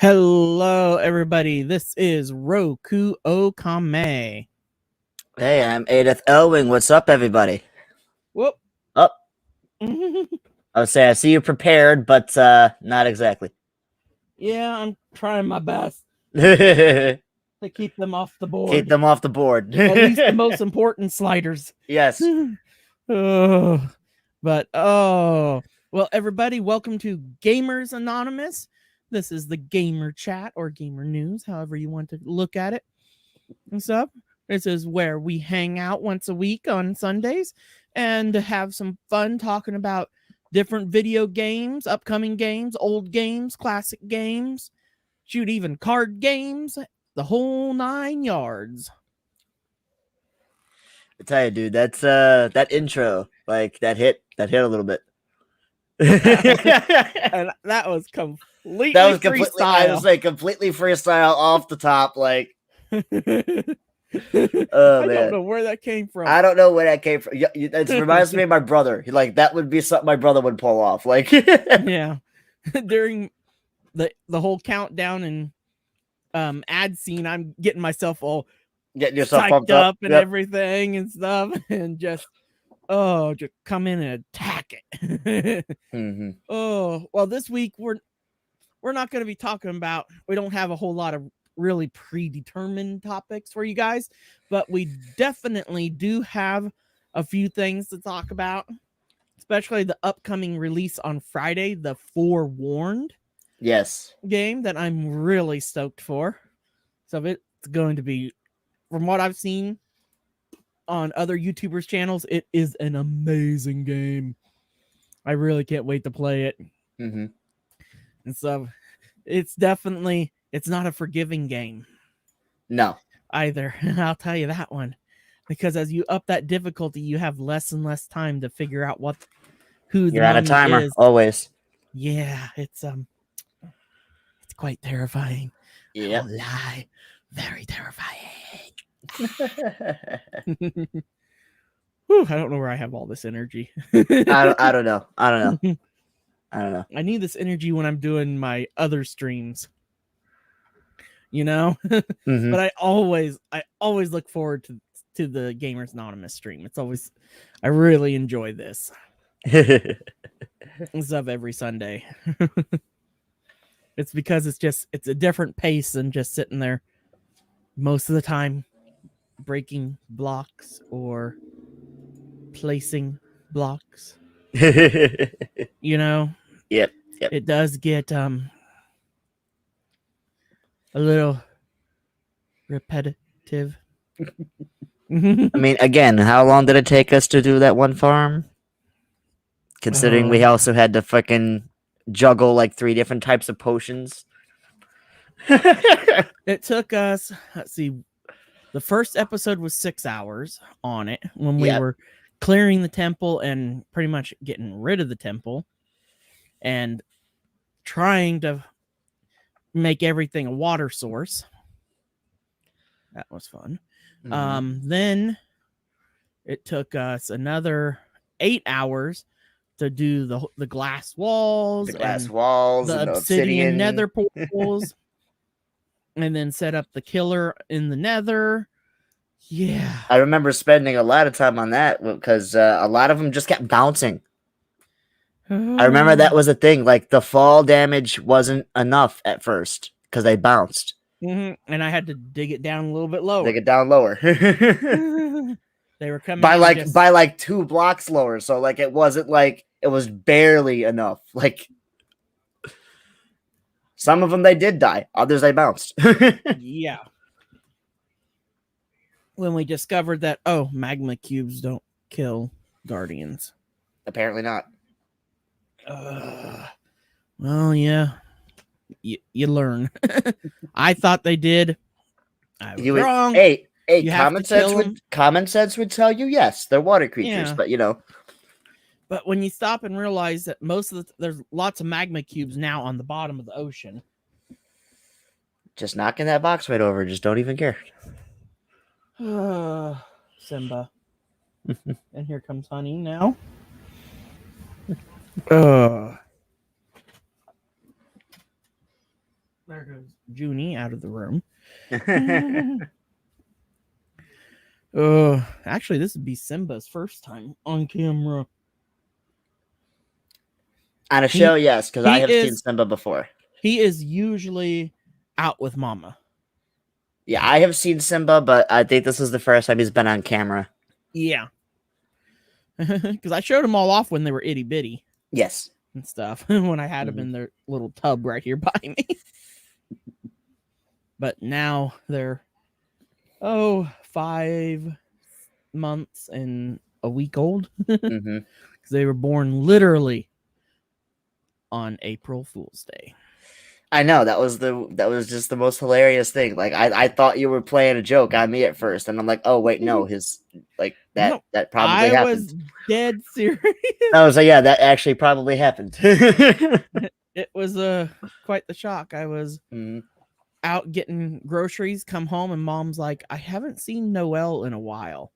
Hello, everybody. This is Roku Okami. Hey, I'm Aideth Elwing. What's up, everybody? Whoop. Up. I would say I see you prepared, but not exactly. Yeah, I'm trying my best Keep to keep them off the board. them off the board. At least the most important sliders. Yes. Well, everybody, welcome to Gamers Anonymous. This is the gamer chat or gamer news, however you want to look at it and stuff. This is where we hang out once a week on Sundays and have some fun talking about different video games, upcoming games, old games, classic games, shoot, even card games, the whole 9 yards. I tell you, dude, that's that intro, like that hit a little bit. And that was completely freestyle. I was like completely freestyle off the top, like. I Oh, don't know where that came from. I don't know where that came from. It reminds me of my brother. Like that would be something my brother would pull off. Like, yeah, during the whole countdown and ad scene, I'm getting myself all getting yourself psyched pumped up and yep. everything and stuff, and just oh, just come in and attack it. Mm-hmm. Oh, well, this week we're not going to be talking about, we don't have a whole lot of really predetermined topics for you guys, but we definitely do have a few things to talk about, especially the upcoming release on Friday, the Forewarned Yes. game that I'm really stoked for. So it's going to be, from what I've seen on other YouTubers' channels, it is an amazing game. I really can't wait to play it. Mm-hmm. And so it's definitely, it's not a forgiving game No. either. I'll tell you that one. Because as you up that difficulty, you have less and less time to figure out who the You're on a mummy timer, is. always. Yeah, it's quite terrifying. Yep. I won't lie. Very terrifying. Whew, I don't know where I have all this energy. I don't know. I don't know. I need this energy when I'm doing my other streams. You know? Mm-hmm. But I always look forward to the Gamers Anonymous stream. It's always, I really enjoy this. It's up every Sunday. It's because it's a different pace than just sitting there most of the time breaking blocks or placing blocks. You know? Yep. It does get a little repetitive. I mean, again, how long did it take us to do that one farm? Considering we also had to fucking juggle like 3 different types of potions. It took us, let's see, the first episode was 6 hours on it when we were clearing the temple and pretty much getting rid of the temple and trying to make everything a water source. That was fun. Mm-hmm. Then it took us another 8 hours to do the glass walls, the obsidian nether portals, and then set up the killer in the nether. Yeah. I remember spending a lot of time on that because a lot of them just kept bouncing. I remember that was a thing. Like the fall damage wasn't enough at first because they bounced. Mm-hmm. And I had to dig it down a little bit lower. Dig it down lower. They were coming by like 2 blocks lower. So like it wasn't like it was barely enough. Like some of them they did die, others they bounced. Yeah. When we discovered that magma cubes don't kill guardians. Apparently not. Well, yeah. You learn. I thought they did. I was wrong. Hey, common sense would tell you yes, they're water creatures, but you know. But when you stop and realize that there's lots of magma cubes now on the bottom of the ocean. Just knocking that box right over, just don't even care. Simba. And here comes Honey now. There goes Junie out of the room. Actually, this would be Simba's first time on camera. On a show, yes, because I have seen Simba before. He is usually out with Mama. Yeah, I have seen Simba, but I think this is the first time he's been on camera. Yeah. Because I showed them all off when they were itty bitty. Yes. And stuff. When I had them in their little tub right here by me. But now they're 5 months and a week old. Because they were born literally on April Fool's Day. I know, that was just the most hilarious thing. Like I thought you were playing a joke on me at first, and I'm like, oh wait, no, that probably happened. I was dead serious. I was like, yeah, that actually probably happened. It was quite the shock. I was out getting groceries, come home, and Mom's like, I haven't seen Noelle in a while.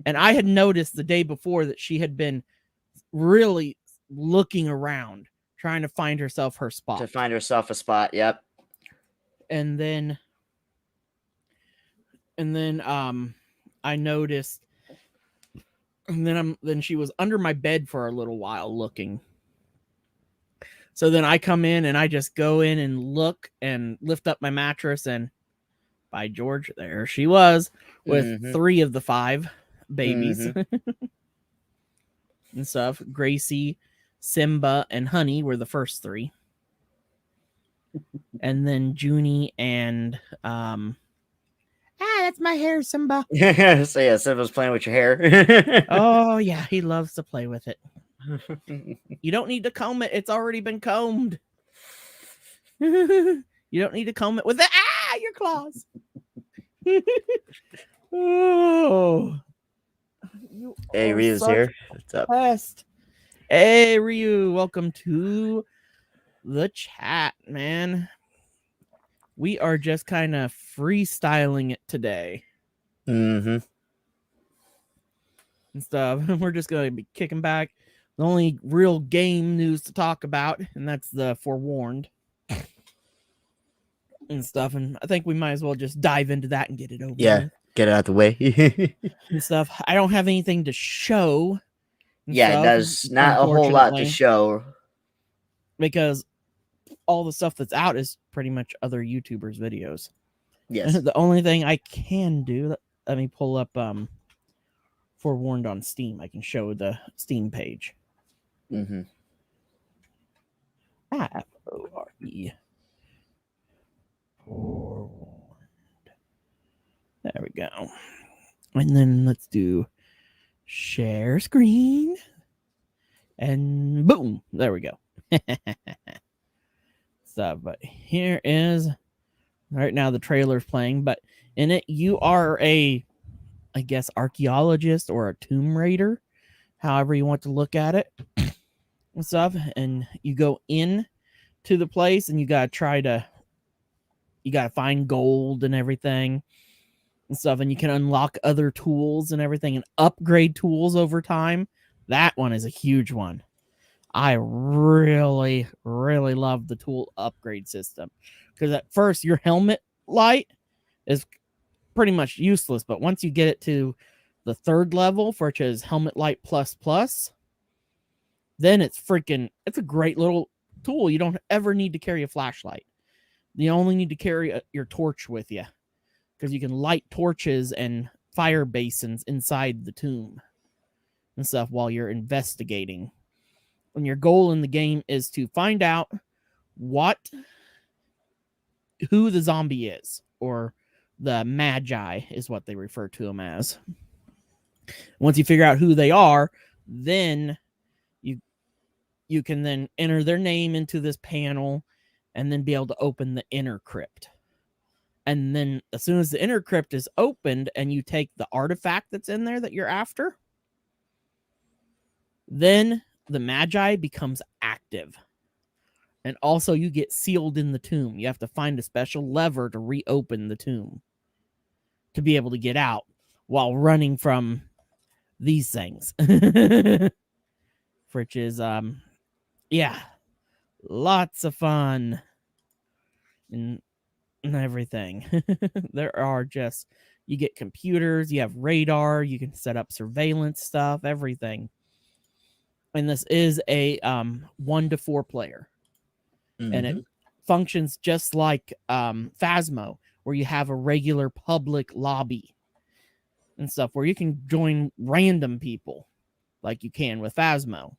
And I had noticed the day before that she had been really looking around, trying to find herself her spot. To find herself a spot, yep. And then I noticed And then she was under my bed for a little while looking. So then I come in and I just go in and look and lift up my mattress, and by George, there she was with 3 of the 5 babies and stuff. Gracie, Simba, and Honey were the first 3. And then Junie and that's my hair, Simba. So yeah, Simba's playing with your hair. Oh yeah, he loves to play with it. You don't need to comb it. It's already been combed. You don't need to comb it with your claws. Oh. Hey, Ryu's here. What's up? Pest. Hey, Ryu. Welcome to the chat, man. We are just kind of freestyling it today. Mm-hmm. And stuff. We're just going to be kicking back. The only real game news to talk about, and that's the Forewarned and stuff. And I think we might as well just dive into that and get it over with. Get it out the way. And stuff. I don't have anything to show. Yeah, there's not a whole lot to show. Because all the stuff that's out is pretty much other YouTubers' videos. Yes. The only thing I can do, let me pull up Forewarned on Steam. I can show the Steam page. Mm-hmm. F-O-R-E. Forewarned. There we go. And then let's do share screen. And boom. There we go. So, but here is right now the trailer's playing, but in it you are a, I guess, archaeologist or a tomb raider, however you want to look at it and stuff. And you go in to the place and you gotta find gold and everything and stuff, and you can unlock other tools and everything and upgrade tools over time. That one is a huge one. I really, really love the tool upgrade system, because at first your helmet light is pretty much useless, but once you get it to the 3rd level, which is helmet light plus, then it's a great little tool. You don't ever need to carry a flashlight. You only need to carry your torch with you, because you can light torches and fire basins inside the tomb and stuff while you're investigating. And your goal in the game is to find out who the zombie is, or the magi is what they refer to them as. Once you figure out who they are, then you can then enter their name into this panel and then be able to open the inner crypt. And then as soon as the inner crypt is opened and you take the artifact that's in there that you're after, then the magi becomes active. And also you get sealed in the tomb. You have to find a special lever to reopen the tomb to be able to get out while running from these things. Which is lots of fun and everything. There are you get computers, you have radar, you can set up surveillance stuff, everything. And this is a 1 to 4 player. Mm-hmm. And it functions just like Phasmo, where you have a regular public lobby and stuff where you can join random people like you can with Phasmo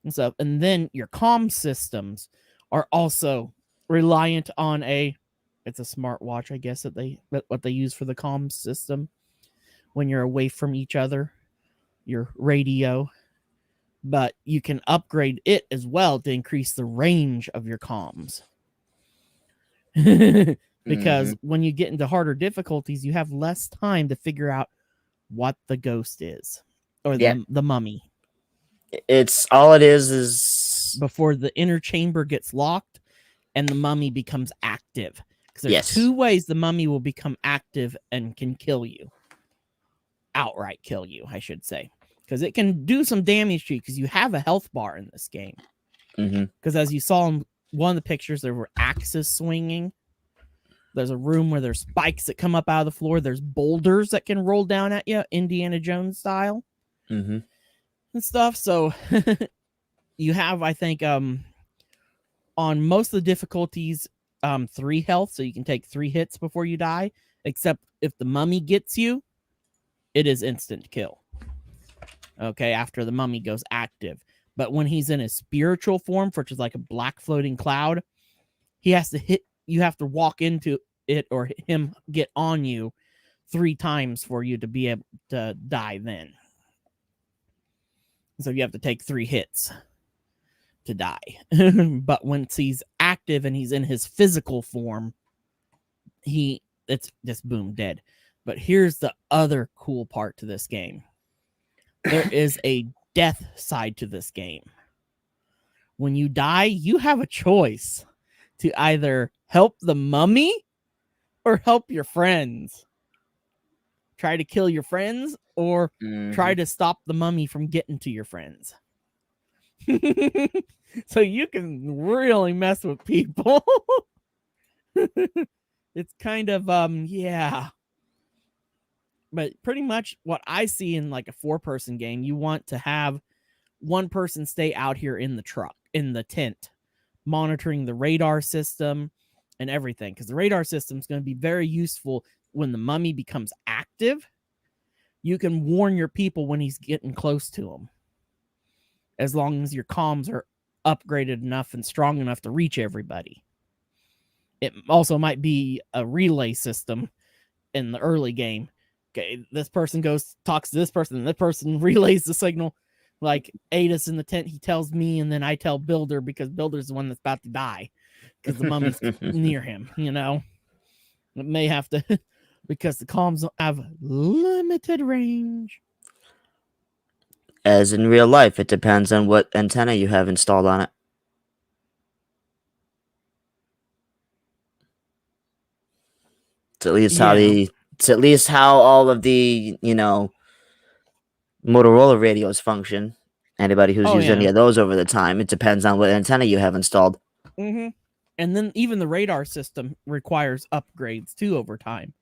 and stuff. And then your comm systems are also reliant on it's a smartwatch, I guess, what they use for the comm system when you're away from each other, your radio. But you can upgrade it as well to increase the range of your comms. Because when you get into harder difficulties, you have less time to figure out what the ghost is, or the mummy. It's all it is before the inner chamber gets locked and the mummy becomes active. Because there's 2 ways the mummy will become active and can kill you. Outright kill you, I should say. Because it can do some damage to you, because you have a health bar in this game. Because as you saw in one of the pictures, there were axes swinging. There's a room where there's spikes that come up out of the floor. There's boulders that can roll down at you, Indiana Jones style. Mm-hmm. and stuff. So you have, I think, on most of the difficulties, 3 health, so you can take 3 hits before you die. Except if the mummy gets you, it is instant kill. Okay, after the mummy goes active. But when he's in his spiritual form, which is like a black floating cloud, he has to hit. You have to walk into it or him get on you 3 times for you to be able to die. Then, so you have to take 3 hits to die. But once he's active and he's in his physical form, it's just boom, dead. But here's the other cool part to this game. There is a death side to this game. When you die, you have a choice to either help the mummy or help your friends. Try to kill your friends or try to stop the mummy from getting to your friends. So you can really mess with people. It's kind of yeah. But pretty much what I see in like a 4-person game, you want to have one person stay out here in the tent, monitoring the radar system and everything, because the radar system is going to be very useful when the mummy becomes active. You can warn your people when he's getting close to them, as long as your comms are upgraded enough and strong enough to reach everybody. It also might be a relay system in the early game. Okay, this person talks to this person, and this person relays the signal. Like Aideth in the tent, he tells me, and then I tell Builder, because Builder's the one that's about to die because the mummy's near him. It may have to, because the comms have limited range. As in real life, it depends on what antenna you have installed on it. It's at least how all of the Motorola radios function. Anybody who's used any of those over the time, it depends on what antenna you have installed. Mm-hmm. And then even the radar system requires upgrades too over time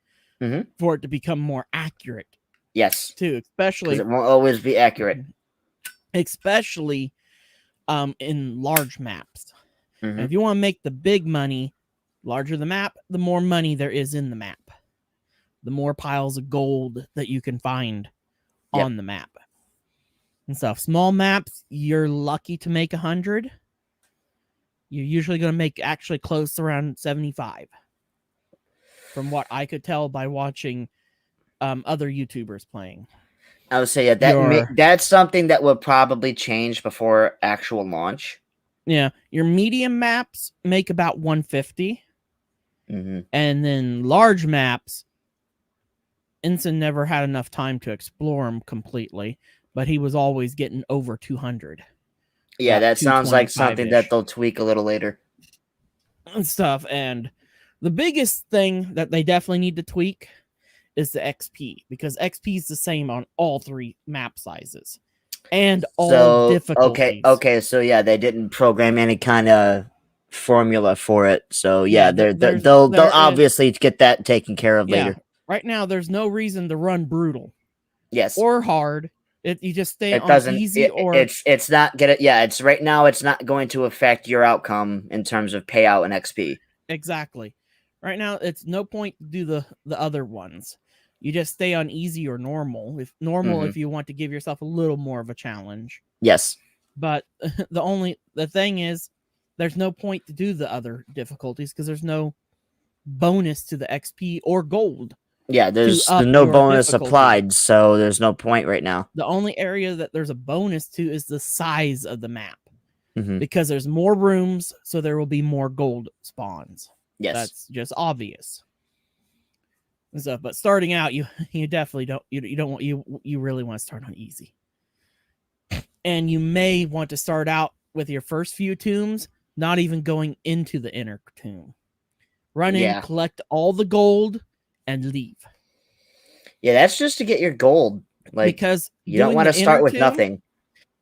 for it to become more accurate. Yes. Too, especially because it won't always be accurate. Especially in large maps. And if you want to make the big money, larger the map, the more money there is in the map. The more piles of gold that you can find on the map. And stuff. Small maps, you're lucky to make 100. You're usually going to make actually close around 75. From what I could tell by watching other YouTubers playing. I would say that's something that would probably change before actual launch. Yeah, your medium maps make about 150. And then large maps, Ensign never had enough time to explore them completely, but he was always getting over 200. Yeah, that sounds like something that they'll tweak a little later. And stuff. And the biggest thing that they definitely need to tweak is the XP, because XP is the same on all 3 map sizes and all difficulties. Okay, so yeah, they didn't program any kind of formula for it. So yeah, they'll obviously get that taken care of later. Right now, there's no reason to run brutal. Yes. Or hard. You just stay on easy it's not gonna it's right now it's not going to affect your outcome in terms of payout and XP. Exactly. Right now it's no point to do the other ones. You just stay on easy or normal. If you want to give yourself a little more of a challenge. Yes. But the thing is, there's no point to do the other difficulties because there's no bonus to the XP or gold. Yeah, there's no bonus applied, so there's no point right now. The only area that there's a bonus to is the size of the map. Because there's more rooms, so there will be more gold spawns. Yes. That's just obvious. And stuff, but starting out, you definitely don't you really want to start on easy. And you may want to start out with your first few tombs, not even going into the inner tomb. Run in, collect all the gold, and leave. Yeah, that's just to get your gold. Because you don't want to start with nothing.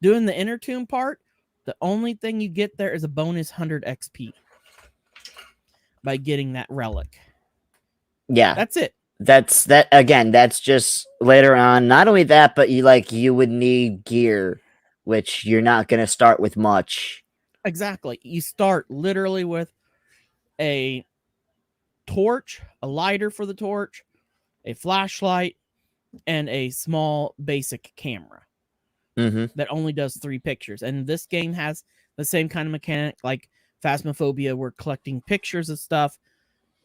Doing the inner tomb part, the only thing you get there is a bonus 100 XP by getting that relic. Yeah. That's it. That's just later on. Not only that, but you would need gear, which you're not going to start with much. Exactly. You start literally with a torch, a lighter for the torch, a flashlight, and a small basic camera that only does 3 pictures. And this game has the same kind of mechanic like Phasmophobia. We're collecting pictures of stuff.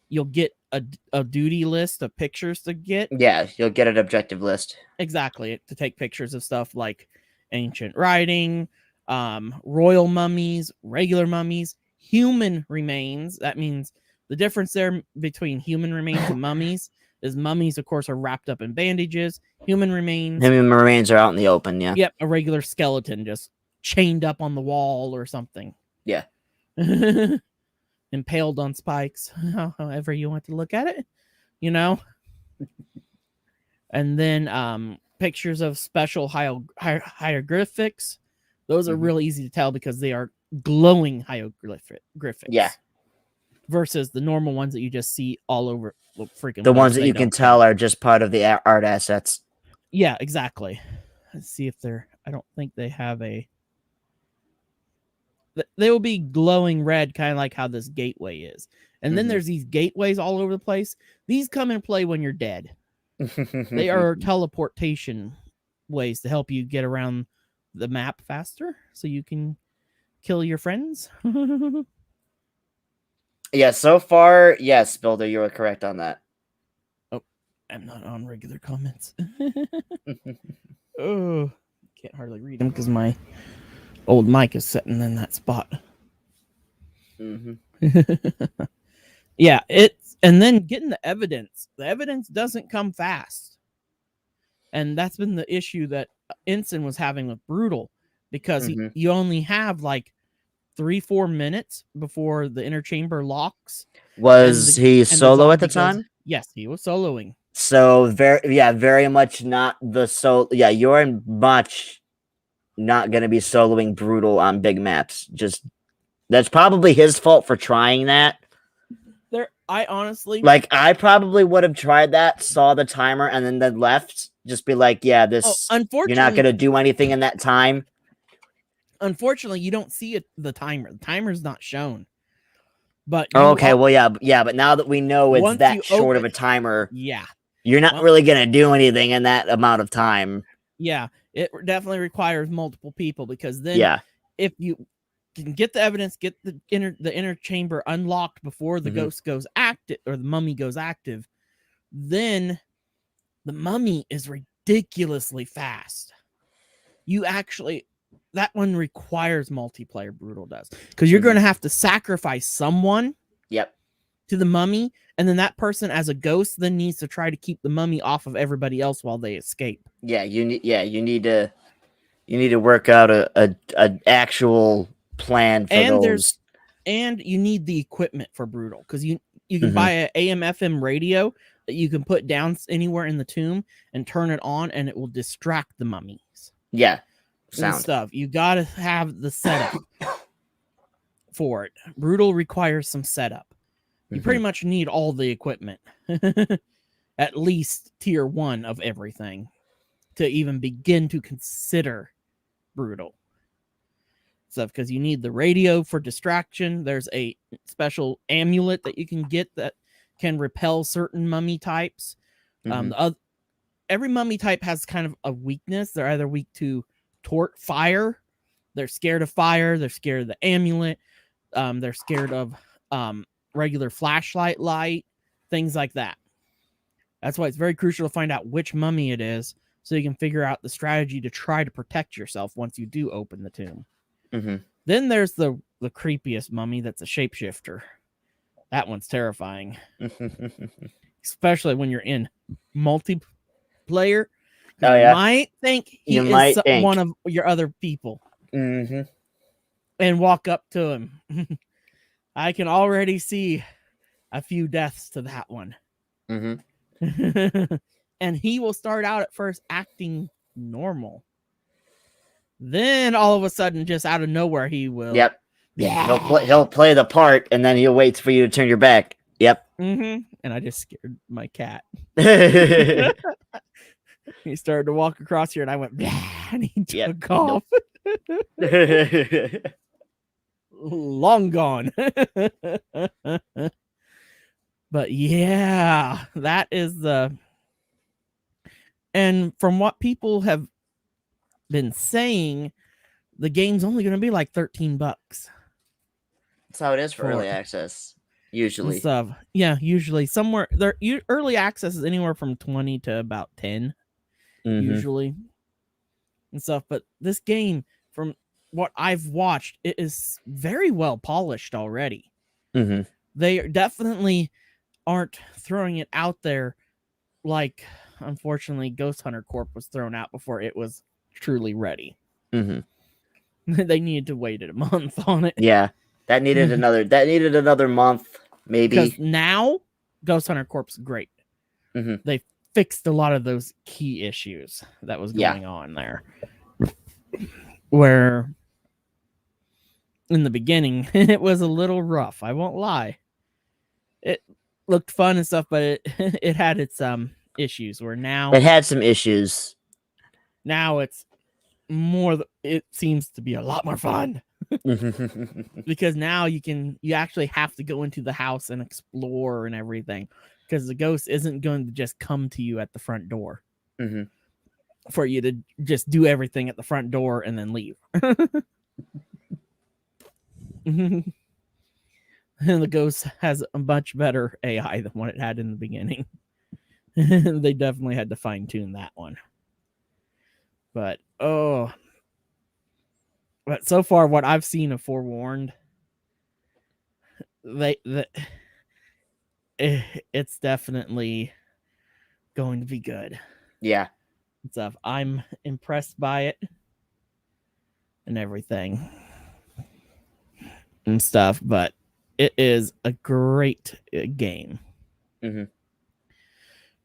You'll get a duty list of pictures to get. Yeah, you'll get an objective list. Exactly, to take pictures of stuff like ancient writing, royal mummies, regular mummies, human remains. That means the difference there between human remains and mummies is mummies, of course, are wrapped up in bandages. Human remains are out in the open, yeah. Yep, a regular skeleton just chained up on the wall or something. Yeah. Impaled on spikes, however you want to look at it, you know. And then pictures of special hieroglyphics. Those are really easy to tell because they are glowing hieroglyphics. Yeah. Versus the normal ones that you just see all over the freaking. The ones that you can tell are just part of the art assets. Yeah, exactly. Let's see if they're. I don't think they have a. They will be glowing red, kind of like how this gateway is. And then there's these gateways all over the place. These come in play when you're dead. They are teleportation ways to help you get around the map faster so you can kill your friends. Yeah, so far, yes, Builder, you were correct on that. Oh, I'm not on regular comments. Oh, can't hardly read them because my old mic is sitting in that spot. Yeah, and then getting the evidence. The evidence doesn't come fast. And that's been the issue that Ensign was having with Brutal, because you only have like 3-4 minutes before the inner chamber locks. Was he solo at the time? Yes, he was soloing. So very much not the yeah, you're much not gonna be soloing Brutal on big maps. Just that's probably his fault for trying that. I honestly I probably would have tried that, saw the timer, and then left. Just be like, yeah, this unfortunately, you're not gonna do anything in that time. Unfortunately, you don't see the timer. The timer's not shown. But but now that we know it's that short of a timer, you're not really gonna do anything in that amount of time. Yeah, it definitely requires multiple people, because then if you can get the evidence, get the inner chamber unlocked before the ghost goes active or the mummy goes active, then the mummy is ridiculously fast. That one requires multiplayer. Brutal does, because you're going to have to sacrifice someone to the mummy, and then that person as a ghost then needs to try to keep the mummy off of everybody else while they escape. You need to work out a actual plan for those. And you need the equipment for Brutal, because you can buy an AM/FM radio that you can put down anywhere in the tomb and turn it on, and it will distract the mummies. Yeah. And stuff. You gotta have the setup for it. Brutal requires some setup. You pretty much need all the equipment. At least tier 1 of everything to even begin to consider Brutal stuff, because you need the radio for distraction. There's a special amulet that you can get that can repel certain mummy types. Every mummy type has kind of a weakness. They're either weak to fire, they're scared of fire, they're scared of the amulet, they're scared of regular flashlight light, things like that. That's why it's very crucial to find out which mummy it is, so you can figure out the strategy to try to protect yourself once you do open the tomb. Then there's the creepiest mummy that's a shapeshifter. That one's terrifying. Especially when you're in multiplayer. You might think he is one of your other people. And walk up to him. I can already see a few deaths to that one. And he will start out at first acting normal. Then all of a sudden, just out of nowhere, he will. He'll play the part, and then he'll wait for you to turn your back. And I just scared my cat. Yeah. He started to walk across here, and I went, "Blah," and he took off. Long gone. But yeah, that is the. And from what people have been saying, the game's only going to be like $13. That's how it is for early access, usually. Stuff. Yeah, usually somewhere there. Early access is anywhere from 20 to about 10, usually, and stuff. But this game, from what I've watched, it is very well polished already. They definitely aren't throwing it out there like, unfortunately, Ghost Hunter Corp was thrown out before it was truly ready. They needed to wait a month on it. Yeah, that needed another month, maybe. Because now Ghost Hunter Corp's great. They fixed a lot of those key issues that was going on there. Where in the beginning it was a little rough, I won't lie. It looked fun and stuff, but it had its issues. Where now it had some issues. Now it's more. It seems to be a lot more fun. Because now you actually have to go into the house and explore and everything, because the ghost isn't going to just come to you at the front door for you to just do everything at the front door and then leave. And the ghost has a much better AI than what it had in the beginning. They definitely had to fine tune that one. But so far, what I've seen of Forewarned, it's definitely going to be good. Yeah. Stuff. I'm impressed by it and everything and stuff, but it is a great game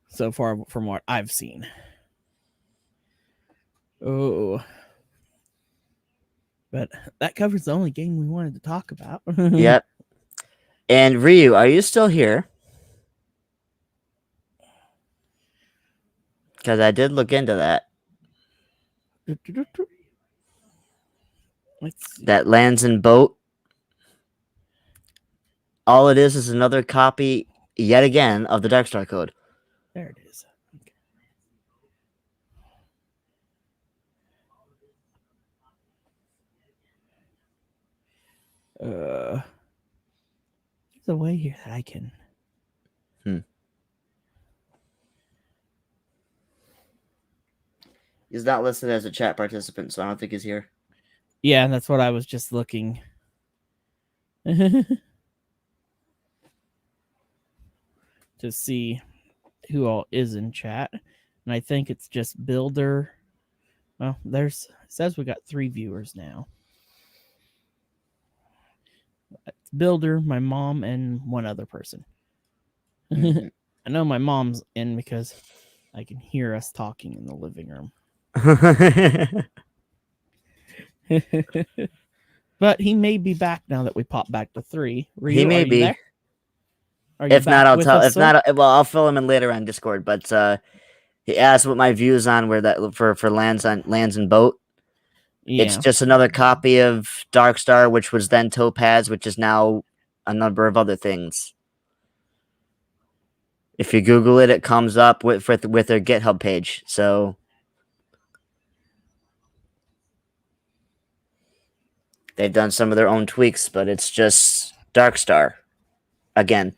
so far from what I've seen. Oh, but that covers the only game we wanted to talk about. Yep. And Ryu, are you still here? Because I did look into that. That lands in boat. All it is another copy, yet again, of the Darkstar code. There it is. There's a way here that I can. He's not listed as a chat participant, so I don't think he's here. Yeah, that's what I was just looking. To see who all is in chat. And I think it's just Builder. Well, it says we got 3 viewers now. It's Builder, my mom, and one other person. I know my mom's in because I can hear us talking in the living room. But he may be back now that we pop back to 3. Ryu, he may be. There? If not, I'll tell. If not, well, I'll fill him in later on Discord. But he asked what my views on where that for lands and boat. Yeah. It's just another copy of Darkstar, which was then Topaz, which is now a number of other things. If you Google it, it comes up with their GitHub page. So they've done some of their own tweaks, but it's just Darkstar again.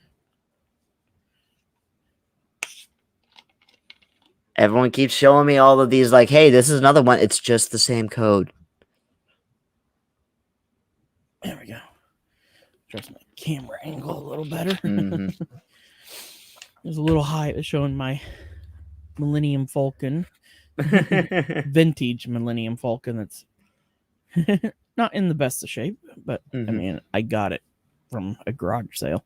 Everyone keeps showing me all of these, like, hey, this is another one. It's just the same code. There we go. Adjust my camera angle a little better. There's a little high showing my Millennium Falcon. Vintage Millennium Falcon that's not in the best of shape, but I mean, I got it from a garage sale.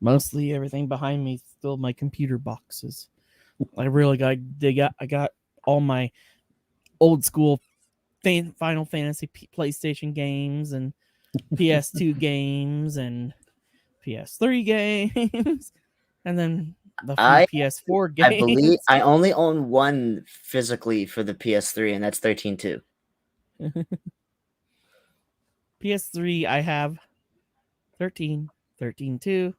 Mostly everything behind me is still my computer boxes. I really got to dig up. I got all my old school Final Fantasy PlayStation games and PS2 games and PS3 games, and then the few I PS4 I believe games. I only own one physically for the PS3, and that's 13.2. PS3, I have 13, 13.2,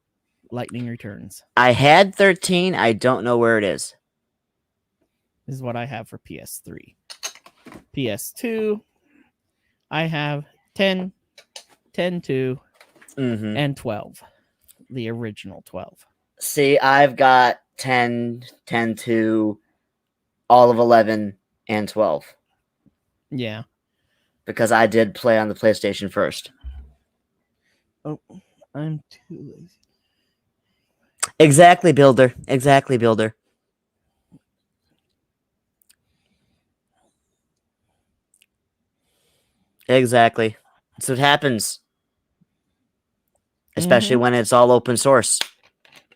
Lightning Returns I had 13. I don't know where it is. is what I have for PS3. PS2, I have 10, 10.2, Mm-hmm. and 12. The original 12. See, I've got 10, 10.2, all of 11, and 12. Yeah. Because I did play on the PlayStation first. Oh, I'm too lazy. Exactly, Builder. Exactly, Builder. Exactly. That's what happens. Especially when it's all open source.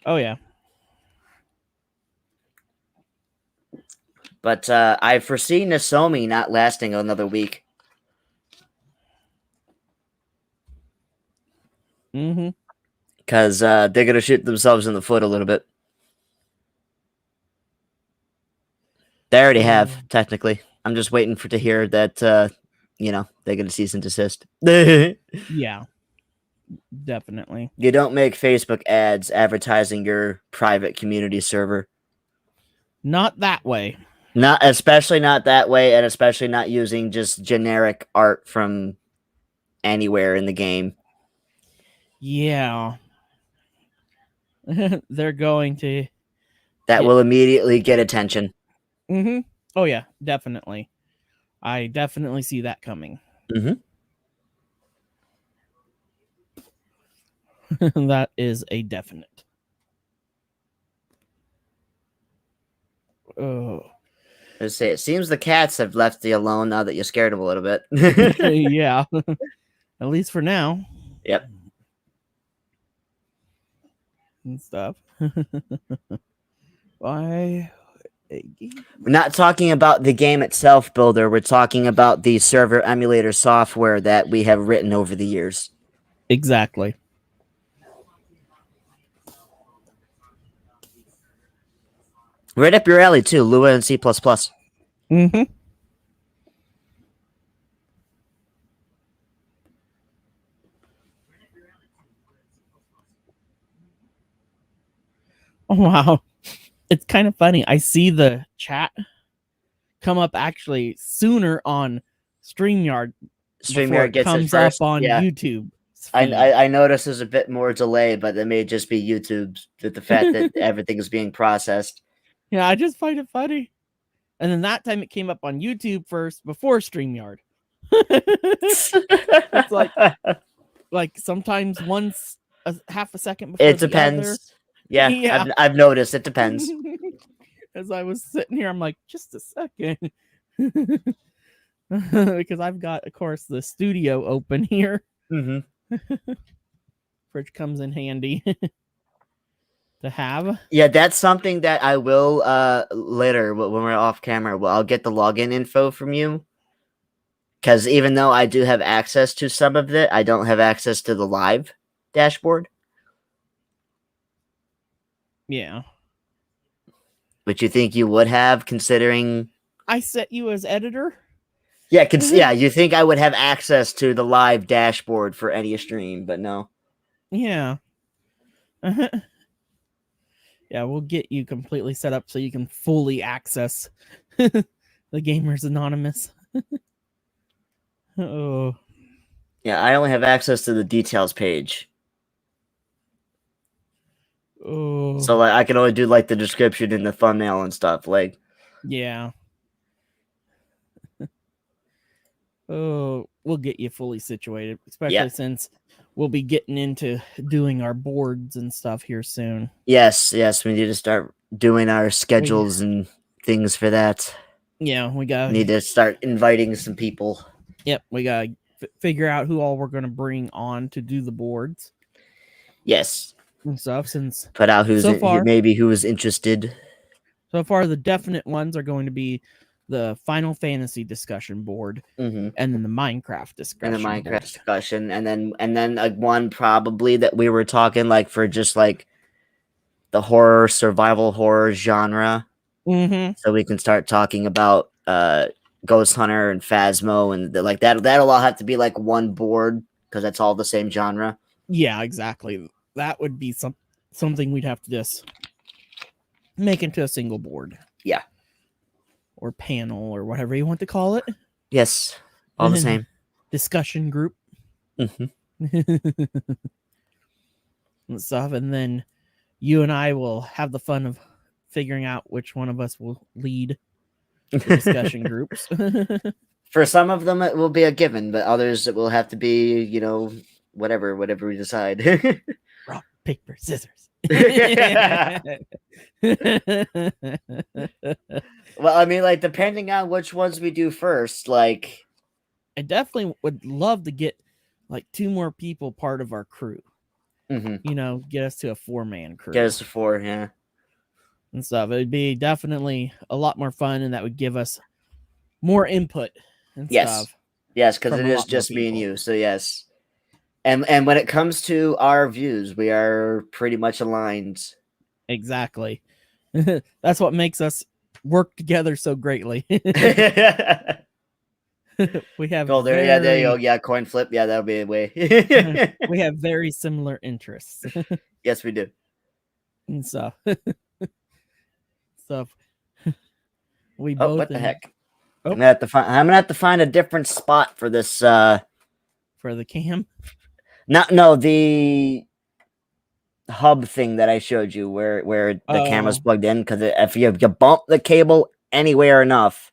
Oh, yeah. But I foresee Nozomi not lasting another week. Mm-hmm. Because they're going to shoot themselves in the foot a little bit. They already have, technically. I'm just waiting to hear that, they're going to cease and desist. Yeah. Definitely. You don't make Facebook ads advertising your private community server. Not that way. Especially not that way, and especially not using just generic art from anywhere in the game. Yeah. They're going to. That will immediately get attention. Mm-hmm. Oh, yeah. Definitely. I definitely see that coming. Mm-hmm. That is a definite. Oh. Let's say it seems the cats have left you alone now that you scared them a little bit. Yeah. At least for now. Yep. And stuff. Why? We're not talking about the game itself, Builder. We're talking about the server emulator software that we have written over the years. Exactly. Right up your alley, too. Lua and C++. Mm-hmm. Oh, wow. It's kind of funny. I see the chat come up actually sooner on StreamYard. StreamYard gets comes it first. up on Yeah. YouTube. I noticed there's a bit more delay, but it may just be YouTube with the fact that everything is being processed. Yeah, I just find it funny. And then that time it came up on YouTube first before StreamYard. It's like sometimes once half a second before it the depends. other. Yeah, Yeah. I've noticed. It depends. As I was sitting here, I'm like, just a second. Because I've got, of course, the studio open here. Mm-hmm. Which comes in handy to have. Yeah, that's something that I will later when we're off camera. Well, I'll get the login info from you. Because even though I do have access to some of it, I don't have access to the live dashboard. Yeah. Which you think you would have, considering I set you as editor. Yeah, yeah. You think I would have access to the live dashboard for any stream, but no. Yeah. Yeah, we'll get you completely set up so you can fully access the Gamers Anonymous. Oh. Yeah, I only have access to the details page. Oh. So like I can only do like the description and the thumbnail and stuff. Like yeah. Oh, we'll get you fully situated, especially since we'll be getting into doing our boards and stuff here soon. Yes, we need to start doing our schedules and things for that. Yeah, we need to start inviting some people. Yep, we got to figure out who all we're going to bring on to do the boards. Yes. And stuff, since put out who is interested. So far, the definite ones are going to be the Final Fantasy discussion board, Mm-hmm. and then the Minecraft And discussion the Minecraft board. discussion, and then like one probably that we were talking like for just like the horror survival horror genre. Mm-hmm. So we can start talking about Ghost Hunter and Phasmo and like that'll all have to be like one board because that's all the same genre. Yeah, exactly. That would be something we'd have to just make into a single board. Yeah. Or panel or whatever you want to call it. Yes, all the same. Discussion group. Mm-hmm. And stuff, and then you and I will have the fun of figuring out which one of us will lead the discussion groups. For some of them, it will be a given, but others it will have to be, you know, whatever we decide. Rock, paper, scissors. Well, I mean, like depending on which ones we do first, like I definitely would love to get like 2 more people part of our crew. mm-hmm. You know, get us to a 4-man crew. Get us to 4, yeah. And stuff. It would be definitely a lot more fun, and that would give us more input and stuff. Yes, because it is just me and you. So yes. And when it comes to our views, we are pretty much aligned. Exactly. That's what makes us work together so greatly. We have there you go. Yeah, coin flip. Yeah, that'll be a way. We have very similar interests. Yes, we do. And stuff. We both. What the heck? Oh. I'm gonna have to find a different spot for this. For the cam. No, the hub thing that I showed you, where the camera's plugged in, because if you bump the cable anywhere enough,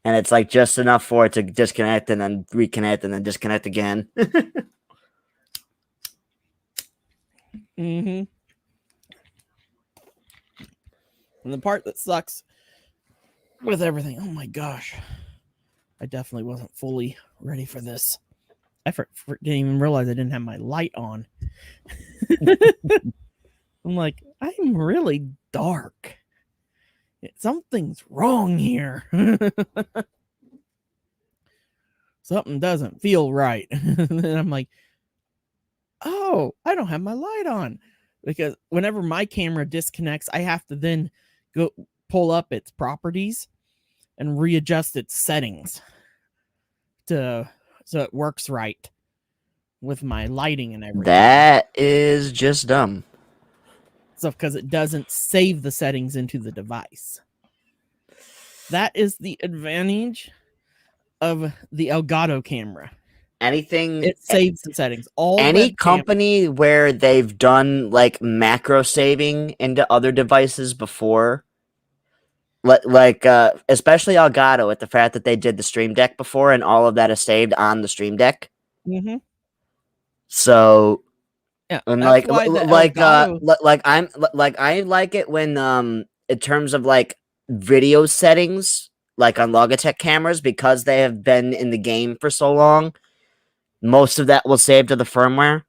and it's like just enough for it to disconnect and then reconnect and then disconnect again. Mm-hmm. And the part that sucks with everything, oh my gosh, I definitely wasn't fully ready for this. I didn't even realize I didn't have my light on. I'm like, I'm really dark. Something's wrong here. Something doesn't feel right. And I'm like, oh, I don't have my light on. Because whenever my camera disconnects, I have to then go pull up its properties and readjust its settings so it works right with my lighting and everything. That is just dumb. So because it doesn't save the settings into the device. That is the advantage of the Elgato camera. It saves the settings. Any company where they've done like macro saving into other devices before, like especially Elgato, with the fact that they did the Stream Deck before, and all of that is saved on the Stream Deck. Mm-hmm. So, yeah, and I like it when in terms of like video settings, like on Logitech cameras, because they have been in the game for so long. Most of that will save to the firmware.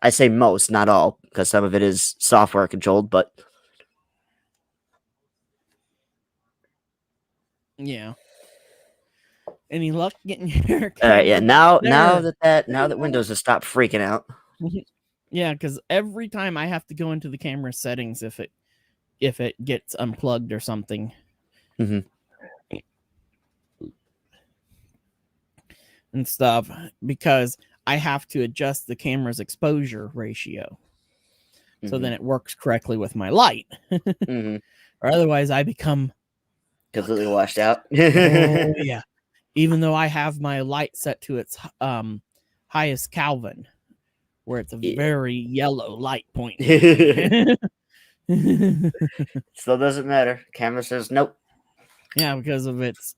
I say most, not all, because some of it is software controlled, but yeah. Any luck getting your all right, yeah. Now that Windows has stopped freaking out. Yeah, because every time I have to go into the camera settings if it gets unplugged or something. Mm-hmm. And stuff, because I have to adjust the camera's exposure ratio. Mm-hmm. So then it works correctly with my light. Mm-hmm. Or otherwise I become completely washed out. Oh yeah. Even though I have my light set to its highest Kelvin, where it's a very yellow light point. Still doesn't matter. Camera says nope. Yeah, because of its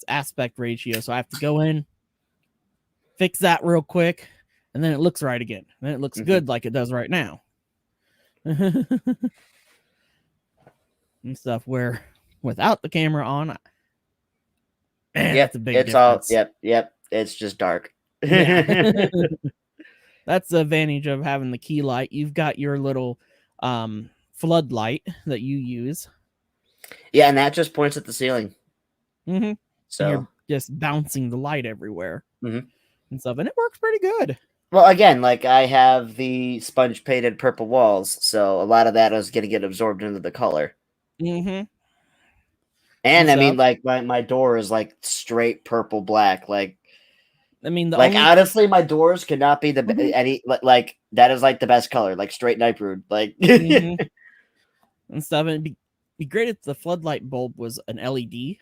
aspect ratio. So I have to go in, fix that real quick, and then it looks right again. And then it looks good like it does right now. And stuff where without the camera on, it's a big difference. Yep. It's just dark. That's the advantage of having the key light. You've got your little floodlight that you use. Yeah, and that just points at the ceiling. Mm-hmm. And So you're just bouncing the light everywhere Mhm. and stuff, and it works pretty good. Well, again, like I have the sponge painted purple walls, so a lot of that is going to get absorbed into the color. Mm-hmm. And I mean, stuff. like my door is like straight purple black. Like I mean, the like only honestly, my doors could not be the Mhm. any like that is like the best color, like straight night brood. Like Mhm. and stuff, and it'd be great if the floodlight bulb was an LED.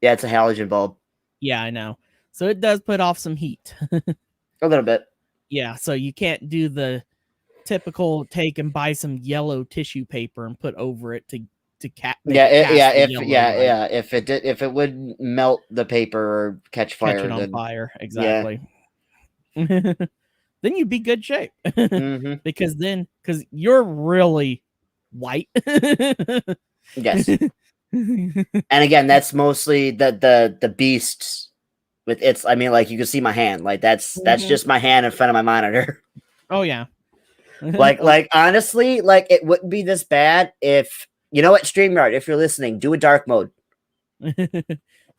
yeah, it's a halogen bulb, Yeah, I know. So it does put off some heat. a little bit. Yeah, so you can't do the typical take and buy some yellow tissue paper and put over it to make Yeah, it cast the if yellow light, yeah, if it would melt the paper or catch catch fire, it on then fire. yeah. Exactly. Then you'd be good shape. Mm-hmm. because you're really white. Yes. And again, that's mostly the beast with its. I mean, like you can see my hand. Like that's Mhm. just my hand in front of my monitor. Oh yeah. like honestly, like it wouldn't be this bad if you know what, StreamYard, if you're listening, do a dark mode.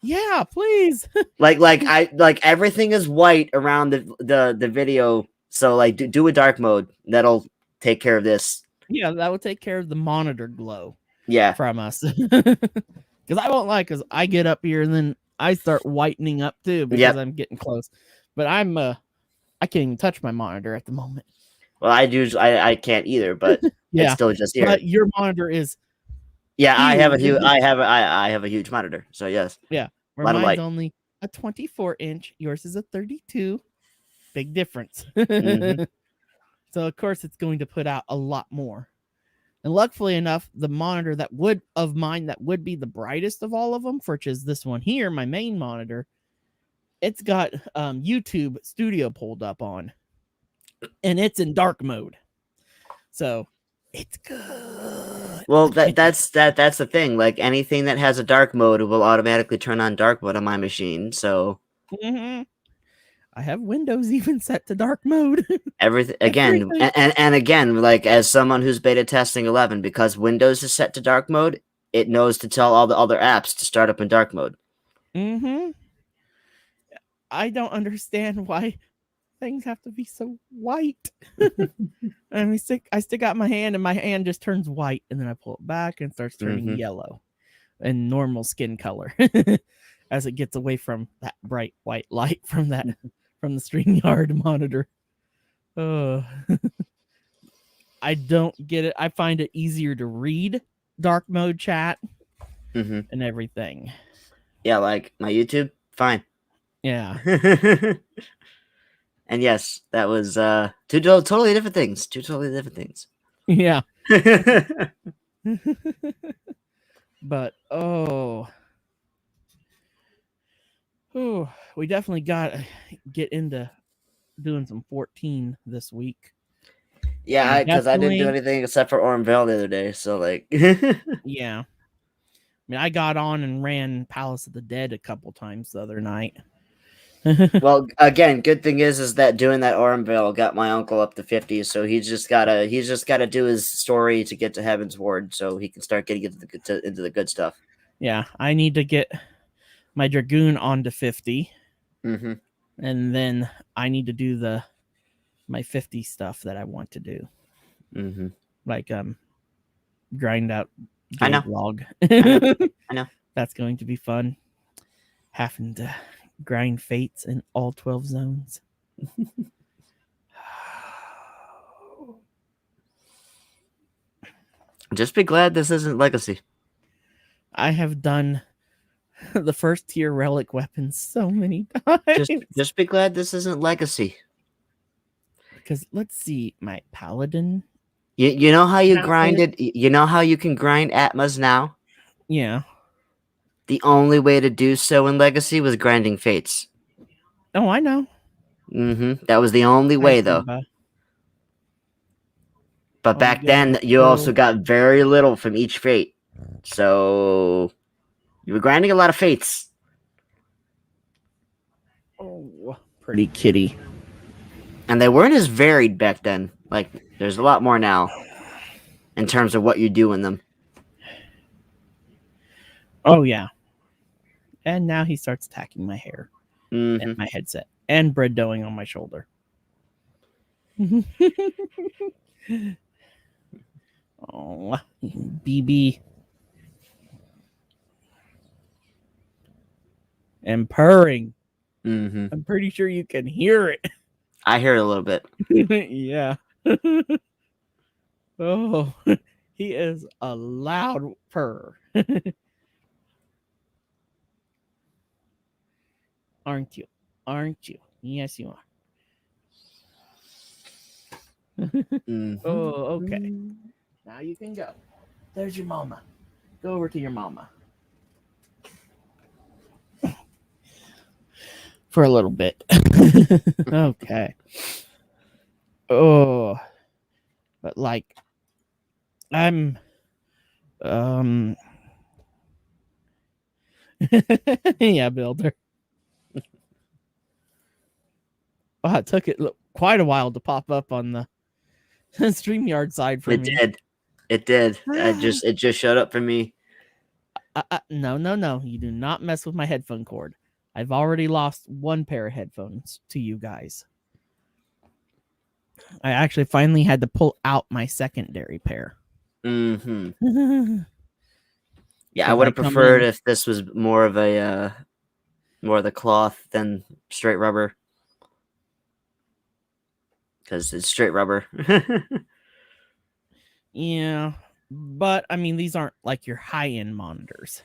Yeah, please. like everything is white around the video, so like do a dark mode. That'll take care of this. Yeah, that would take care of the monitor glow Yeah. from us. Because I won't lie, because I get up here and then I start whitening up too because Yep. I'm getting close. But I can't even touch my monitor at the moment. Well, I can't either, but Yeah, it's still just here. but your monitor is Yeah, I have a huge. huge I have a huge monitor. So yes. Yeah, where Lot of mine's light. only a 24-inch. Yours is a 32. Big difference. Mhm. So of course it's going to put out a lot more. And luckily enough, the monitor that would be the brightest of all of them, which is this one here, my main monitor, it's got YouTube Studio pulled up on, and it's in dark mode, so it's good. Well, that's the thing. Like anything that has a dark mode will automatically turn on dark mode on my machine. So Mhm. I have Windows even set to dark mode. everything again, and again, like as someone who's beta testing 11, because Windows is set to dark mode, it knows to tell all the other apps to start up in dark mode. Mm-hmm. I don't understand why things have to be so white. And I stick out my hand, and my hand just turns white, and then I pull it back and it starts turning yellow and normal skin color as it gets away from that bright white light from the StreamYard monitor. I don't get it. I find it easier to read dark mode chat and everything. Yeah, like my YouTube, fine. Yeah. And yes, that was two totally different things. Two totally different things. Yeah. But we definitely got to get into doing some 14 this week. Yeah, because I didn't do anything except for Ormvale the other day. So like, yeah. I mean, I got on and ran Palace of the Dead a couple times the other night. Well, again, good thing is that doing that Ormvale got my uncle up to 50, so he's just gotta do his story to get to Heaven's Ward, so he can start getting into the good stuff. Yeah, I need to get my Dragoon onto 50, and then I need to do my 50 stuff that I want to do, like grind out Jade Log. I know. That's going to be fun. Having to grind fates in all 12 zones. Just be glad this isn't Legacy. I have done the first tier relic weapons so many times. Just be glad this isn't Legacy. Because let's see, my Paladin. You know how you grinded? You know how you can grind Atmas now? Yeah. The only way to do so in Legacy was grinding fates. Oh, I know. That was the only way, though. But back then, you also got very little from each fate. So you were grinding a lot of fates. Oh, pretty kitty. And they weren't as varied back then. Like, there's a lot more now. in terms of what you do in them. Oh yeah. And now he starts attacking my hair Mm-hmm. and my headset and bread doughing on my shoulder. Oh, BB. And purring. Mm-hmm. I'm pretty sure you can hear it. I hear it a little bit. Yeah. Oh, he is a loud purr. Aren't you? Aren't you? Yes, you are. Mm-hmm. Oh, okay. Now you can go. There's your mama. Go over to your mama. For a little bit. Okay. Oh. But like I'm yeah, Builder. Oh, it took it quite a while to pop up on the StreamYard side for It me. did. It did. It just showed up for me. No. You do not mess with my headphone cord. I've already lost one pair of headphones to you guys. I actually finally had to pull out my secondary pair. Mm-hmm. Yeah, I 'Cause would have come preferred in- if this was more of the cloth than straight rubber. Because it's straight rubber. Yeah, but I mean, these aren't like your high-end monitors.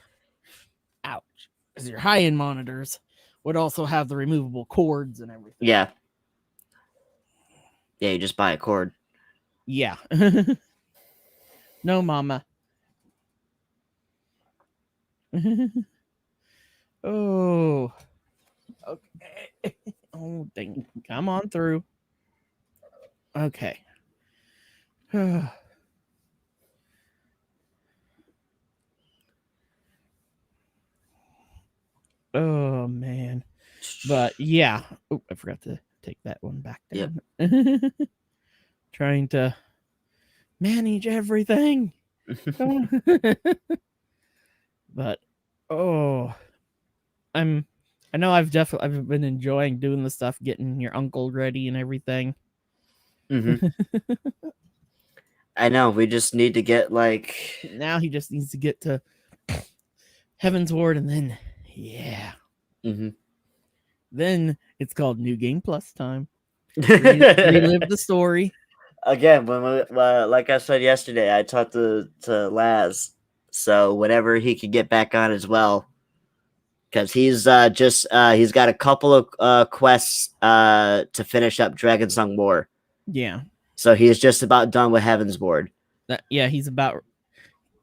Ouch. Because your high-end monitors would also have the removable cords and everything. Yeah. Yeah, you just buy a cord. Yeah. No, mama. Oh. Okay. Oh, dang. Come on through. Okay. Oh, man. But yeah. Oh, I forgot to take that one back down. Yep. Trying to manage everything. But oh, I know I've been enjoying doing the stuff, getting your uncle ready and everything. Mm-hmm. I know. We just need to get like. Now he just needs to get to Heaven's Ward, and then yeah. Mm-hmm. Then it's called New Game Plus time. Relive the story. Again, when like I said yesterday, I talked to Laz, so whenever he could get back on as well, because he's he's got a couple of quests to finish up Dragonsong War. Yeah. So he's just about done with Heaven's Board. Yeah, he's about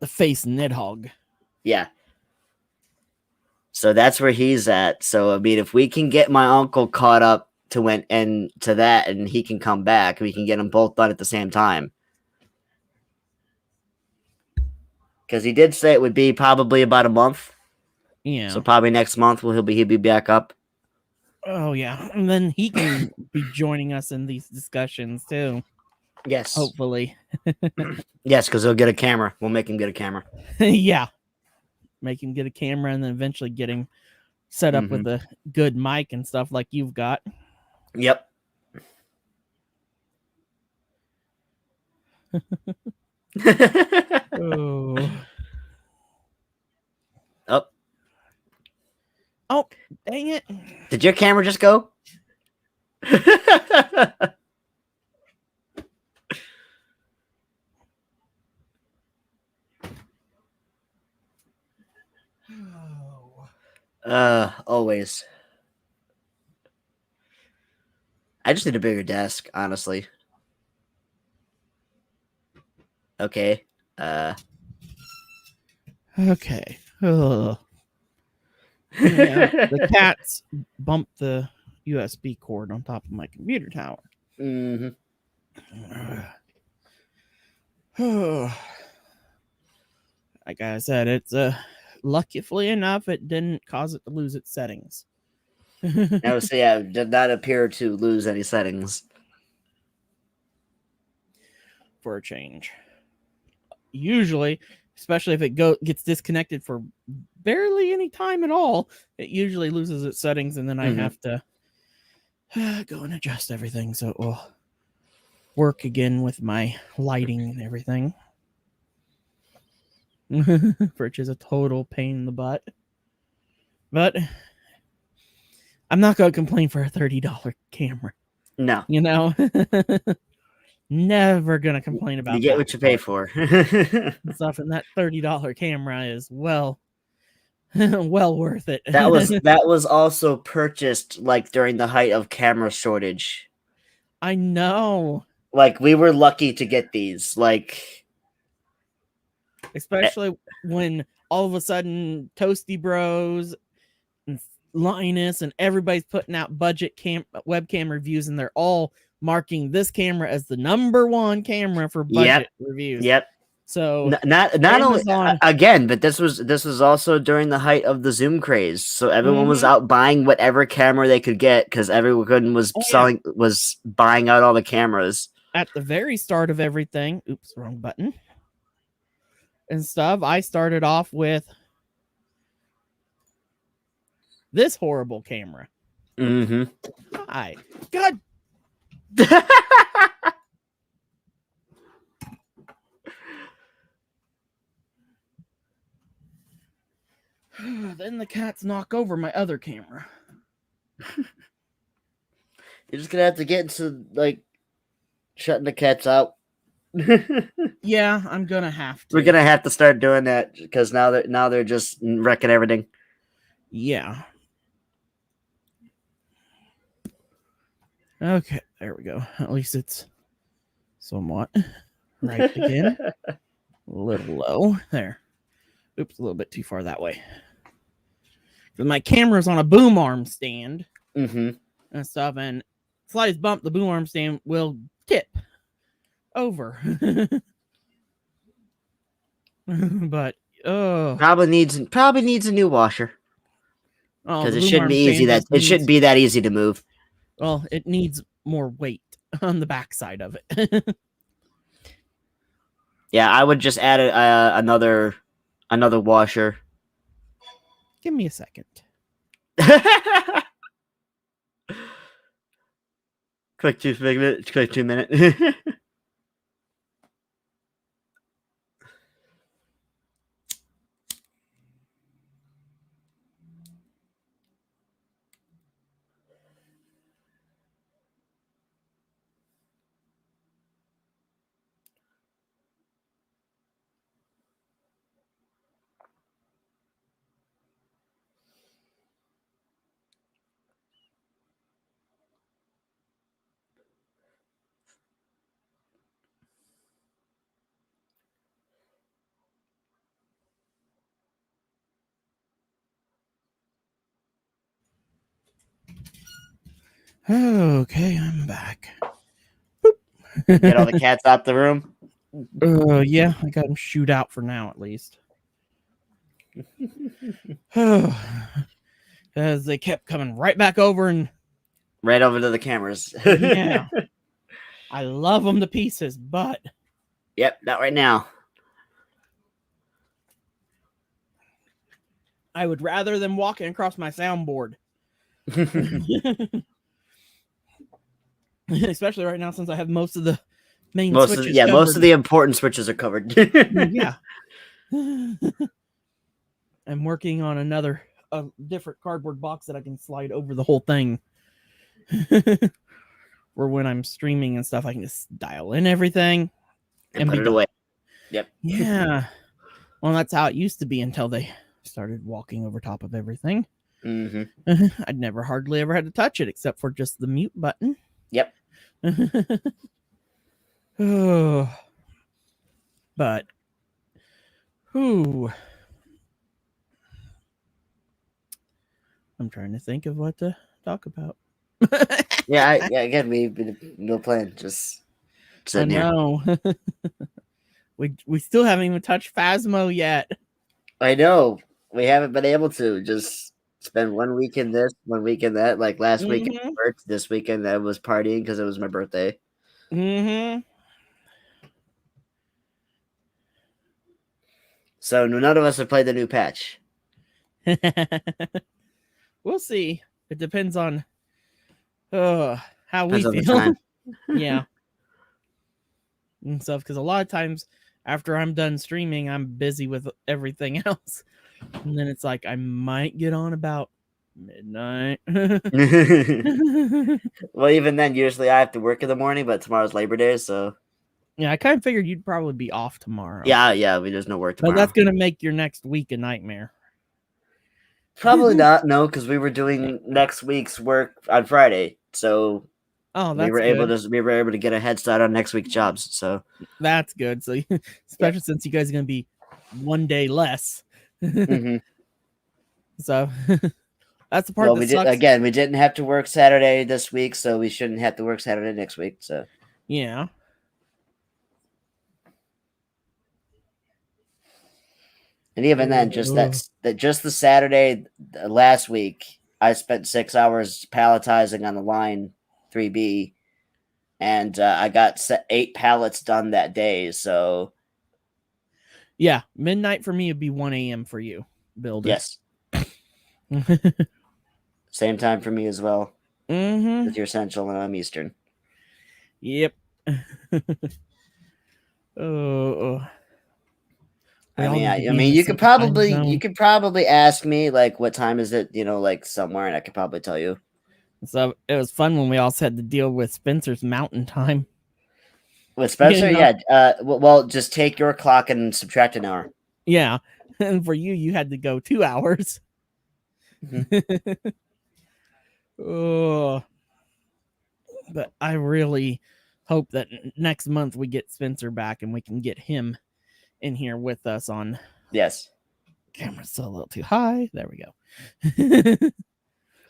to face Nidhogg. Yeah. So that's where he's at. So I mean, if we can get my uncle caught up to that, and he can come back, we can get them both done at the same time. Because he did say it would be probably about a month. Yeah. So probably next month he'll be back up. Oh yeah, and then he can be joining us in these discussions too. Yes. Hopefully. Yes, because he'll get a camera. We'll make him get a camera. Yeah. Make him get a camera and then eventually get him set up with a good mic and stuff like you've got. Yep. Oh. Oh. Oh, dang it. Did your camera just go? Always. I just need a bigger desk, honestly. Okay. Okay. Ugh. Yeah, the cats bumped the USB cord on top of my computer tower. Mm-hmm. Like I said, it's luckily enough it didn't cause it to lose its settings. No, so yeah, it did not appear to lose any settings. For a change. usually, especially if it gets disconnected for barely any time at all, it usually loses its settings, and then I have to go and adjust everything so it will work again with my lighting and everything. Which is a total pain in the butt. But I'm not going to complain for a $30 camera. No. You know? Never going to complain about You get that what you pay for. stuff, and that $30 camera is well worth it. That was also purchased like during the height of camera shortage. I know. Like, we were lucky to get these. Like, especially when all of a sudden Toasty Bros and Linus and everybody's putting out budget webcam reviews, and they're all marking this camera as the #1 camera for budget reviews. Yep. So not only again, but this was also during the height of the Zoom craze. So everyone was out buying whatever camera they could get because everyone was was buying out all the cameras. At the very start of everything, oops, wrong button. And stuff, I started off with this horrible camera. Hi. God. Then the cats knock over my other camera. You're just gonna have to get into like shutting the cats out. Yeah, I'm gonna have to. We're gonna have to start doing that because now they're just wrecking everything. Yeah. Okay, there we go. At least it's somewhat right again. A little low there. Oops, a little bit too far that way. My camera's on a boom arm stand and stuff, and slightest bump, the boom arm stand will tip over. But probably needs a new washer because it shouldn't be easy. It shouldn't be that easy to move. Well, it needs more weight on the backside of it. Yeah, I would just add another washer. Give me a second. Quick 2 minutes. Quick 2 minutes. Okay, I'm back. Get all the cats out the room. Yeah, I got them shoot out for now, at least. Because they kept coming right back over and right over to the cameras. Yeah, I love them to pieces, but yep, not right now. I would rather them walking across my soundboard. Especially right now, since I have most of the main switches covered. Most of the important switches are covered. Yeah. I'm working on a different cardboard box that I can slide over the whole thing. Or when I'm streaming and stuff, I can just dial in everything and put it away. Yep. Yeah. Well, that's how it used to be until they started walking over top of everything. I'd never hardly ever had to touch it except for just the mute button. Yep. But I'm trying to think of what to talk about. Again, we've no plan. Just sitting here. we still haven't even touched Phasmo yet. I know. We haven't been able to just spend 1 week in this, 1 week in that. Like last weekend worked. This weekend I was partying because it was my birthday. So none of us have played the new patch. We'll see. It depends on how Depends we on the feel. time. Yeah. And stuff, because a lot of times after I'm done streaming, I'm busy with everything else. And then it's like I might get on about midnight. Well, even then, usually I have to work in the morning, but tomorrow's Labor Day, so Yeah, I kind of figured you'd probably be off tomorrow. yeah, there's no work tomorrow. But that's gonna make your next week a nightmare. Probably not, no, because we were doing next week's work on Friday, so that's we were able to get a head start on next week's jobs. So that's good. So especially since you guys are gonna be one day less. Mhm. So that's the part that sucks. We didn't have to work Saturday this week, so we shouldn't have to work Saturday next week. So yeah. And even then, just the Saturday last week, I spent 6 hours palletizing on the line 3B, and I got 8 pallets done that day. So yeah, midnight for me would be 1 a.m. for you, Builder. Yes. Same time for me as well. Mm-hmm. With your Central and I'm Eastern. Yep. Oh. I mean, you could probably ask me like, what time is it? Like somewhere, and I could probably tell you. So it was fun when we also had to deal with Spencer's mountain time. With Spencer, yeah. Well, just take your clock and subtract an hour. Yeah, and for you had to go 2 hours. Mm-hmm. Oh, but I really hope that next month we get Spencer back and we can get him in here with us on. Yes. Camera's still a little too high. There we go.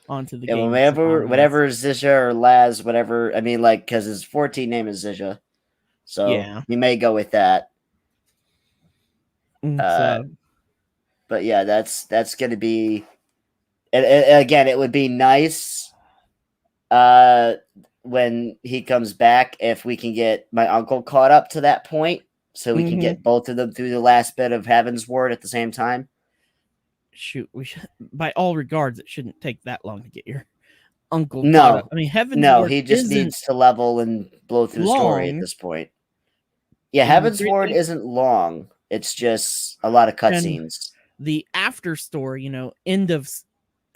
Onto the game. Whatever Zisha or Laz, whatever. I mean, like, because his 14 name is Zisha, so yeah, you may go with that. So. But yeah, that's gonna be. Again, it would be nice. When he comes back, if we can get my uncle caught up to that point, so we can get both of them through the last bit of Heaven's Ward at the same time. Shoot, we should. By all regards, it shouldn't take that long to get your uncle No, caught up. I mean, Heaven's Ward he just needs to level and blow through the story at this point. Yeah, Heaven's Ward isn't long. It's just a lot of cutscenes. The after story, end of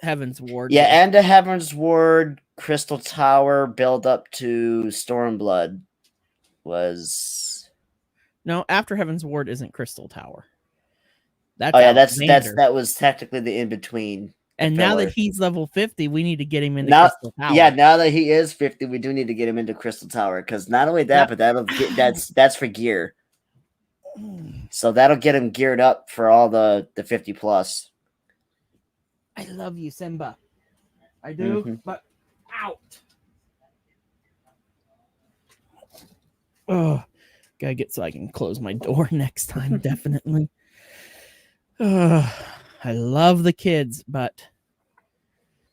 Heaven's Ward. Yeah, end of Heaven's Ward, Crystal Tower, build up to Stormblood was. No, after Heaven's Ward isn't Crystal Tower. That was technically the in between. And now that he's level 50, we need to get him into Crystal Tower. Yeah, now that he is 50, we do need to get him into Crystal Tower, because not only that, but that's for gear. So that'll get him geared up for all the 50 plus. I love you, Simba. I do, but out. Oh, gotta get so I can close my door next time, definitely. I love the kids, but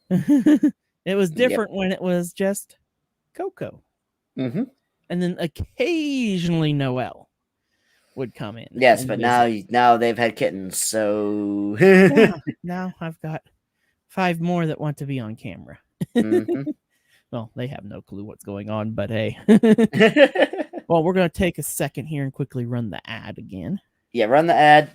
it was different when it was just Coco. Mm-hmm. And then occasionally Noelle would come in. Yes, but now they've had kittens, so now I've got 5 more that want to be on camera. Well, they have no clue what's going on, but hey. Well, we're going to take a second here and quickly run the ad again. Yeah, run the ad.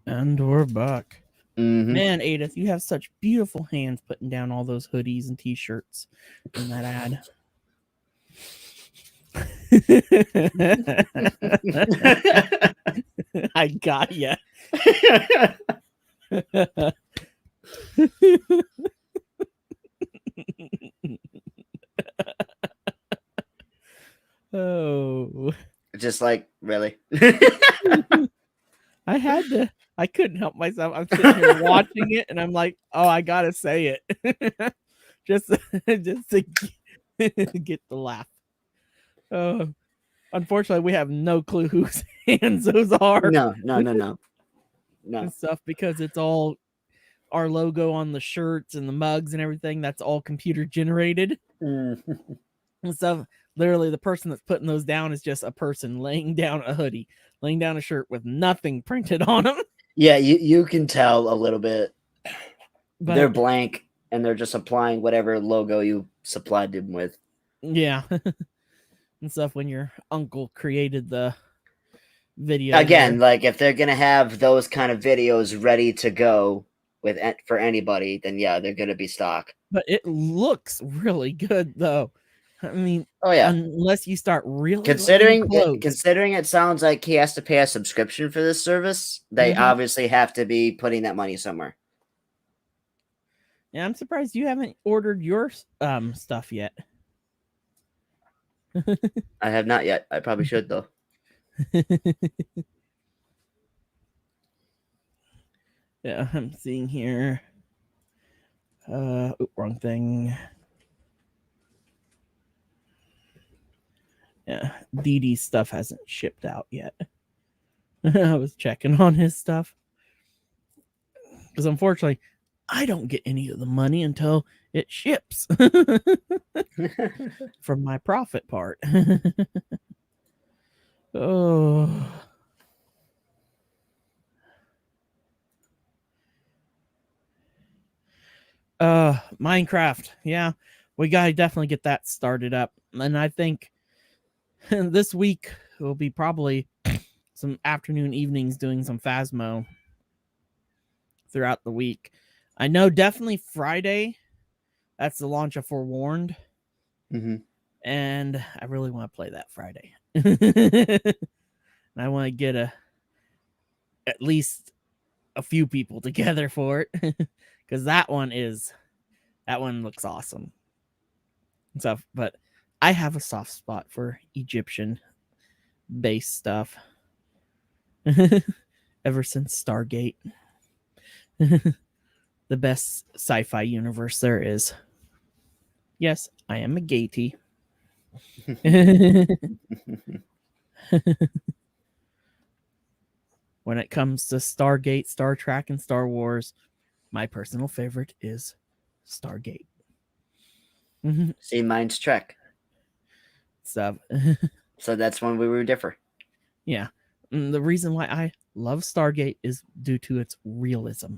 And we're back. Man, Aideth, you have such beautiful hands putting down all those hoodies and t-shirts in that ad. I got ya. Oh, Just like, really? I couldn't help myself. I'm sitting here watching it and I'm like, oh, I gotta say it. just to get the laugh. Unfortunately, we have no clue whose hands those are. No. And stuff, because it's all our logo on the shirts and the mugs and everything. That's all computer generated. And stuff. Literally, the person that's putting those down is just a person laying down a hoodie, laying down a shirt with nothing printed on them. Yeah, you can tell a little bit. But they're blank and they're just applying whatever logo you supplied them with. Yeah. And stuff, when your uncle created the video. Again, like if they're gonna have those kind of videos ready to go for anybody, then yeah, they're gonna be stock. But it looks really good, though. I mean, oh yeah, unless you start really considering it sounds like he has to pay a subscription for this service, they obviously have to be putting that money somewhere. Yeah, I'm surprised you haven't ordered your stuff yet. I have not yet. I probably should though. Yeah, I'm seeing here. Wrong thing. Yeah, DD's stuff hasn't shipped out yet. I was checking on his stuff. Because unfortunately, I don't get any of the money until it ships from my profit part. Oh. Minecraft. Yeah, we gotta definitely get that started up. And I think this week will be probably some afternoon evenings doing some Phasmo throughout the week. I know definitely Friday, that's the launch of Forewarned. And I really want to play that Friday. And I want to get at least a few people together for it. Because that one looks awesome and stuff. But I have a soft spot for Egyptian based stuff. Ever since Stargate. The best sci-fi universe there is. Yes, I am a gatey. When it comes to Stargate, Star Trek, and Star Wars, my personal favorite is Stargate. See, mine's Trek. So that's when we would differ. Yeah. And the reason why I love Stargate is due to its realism.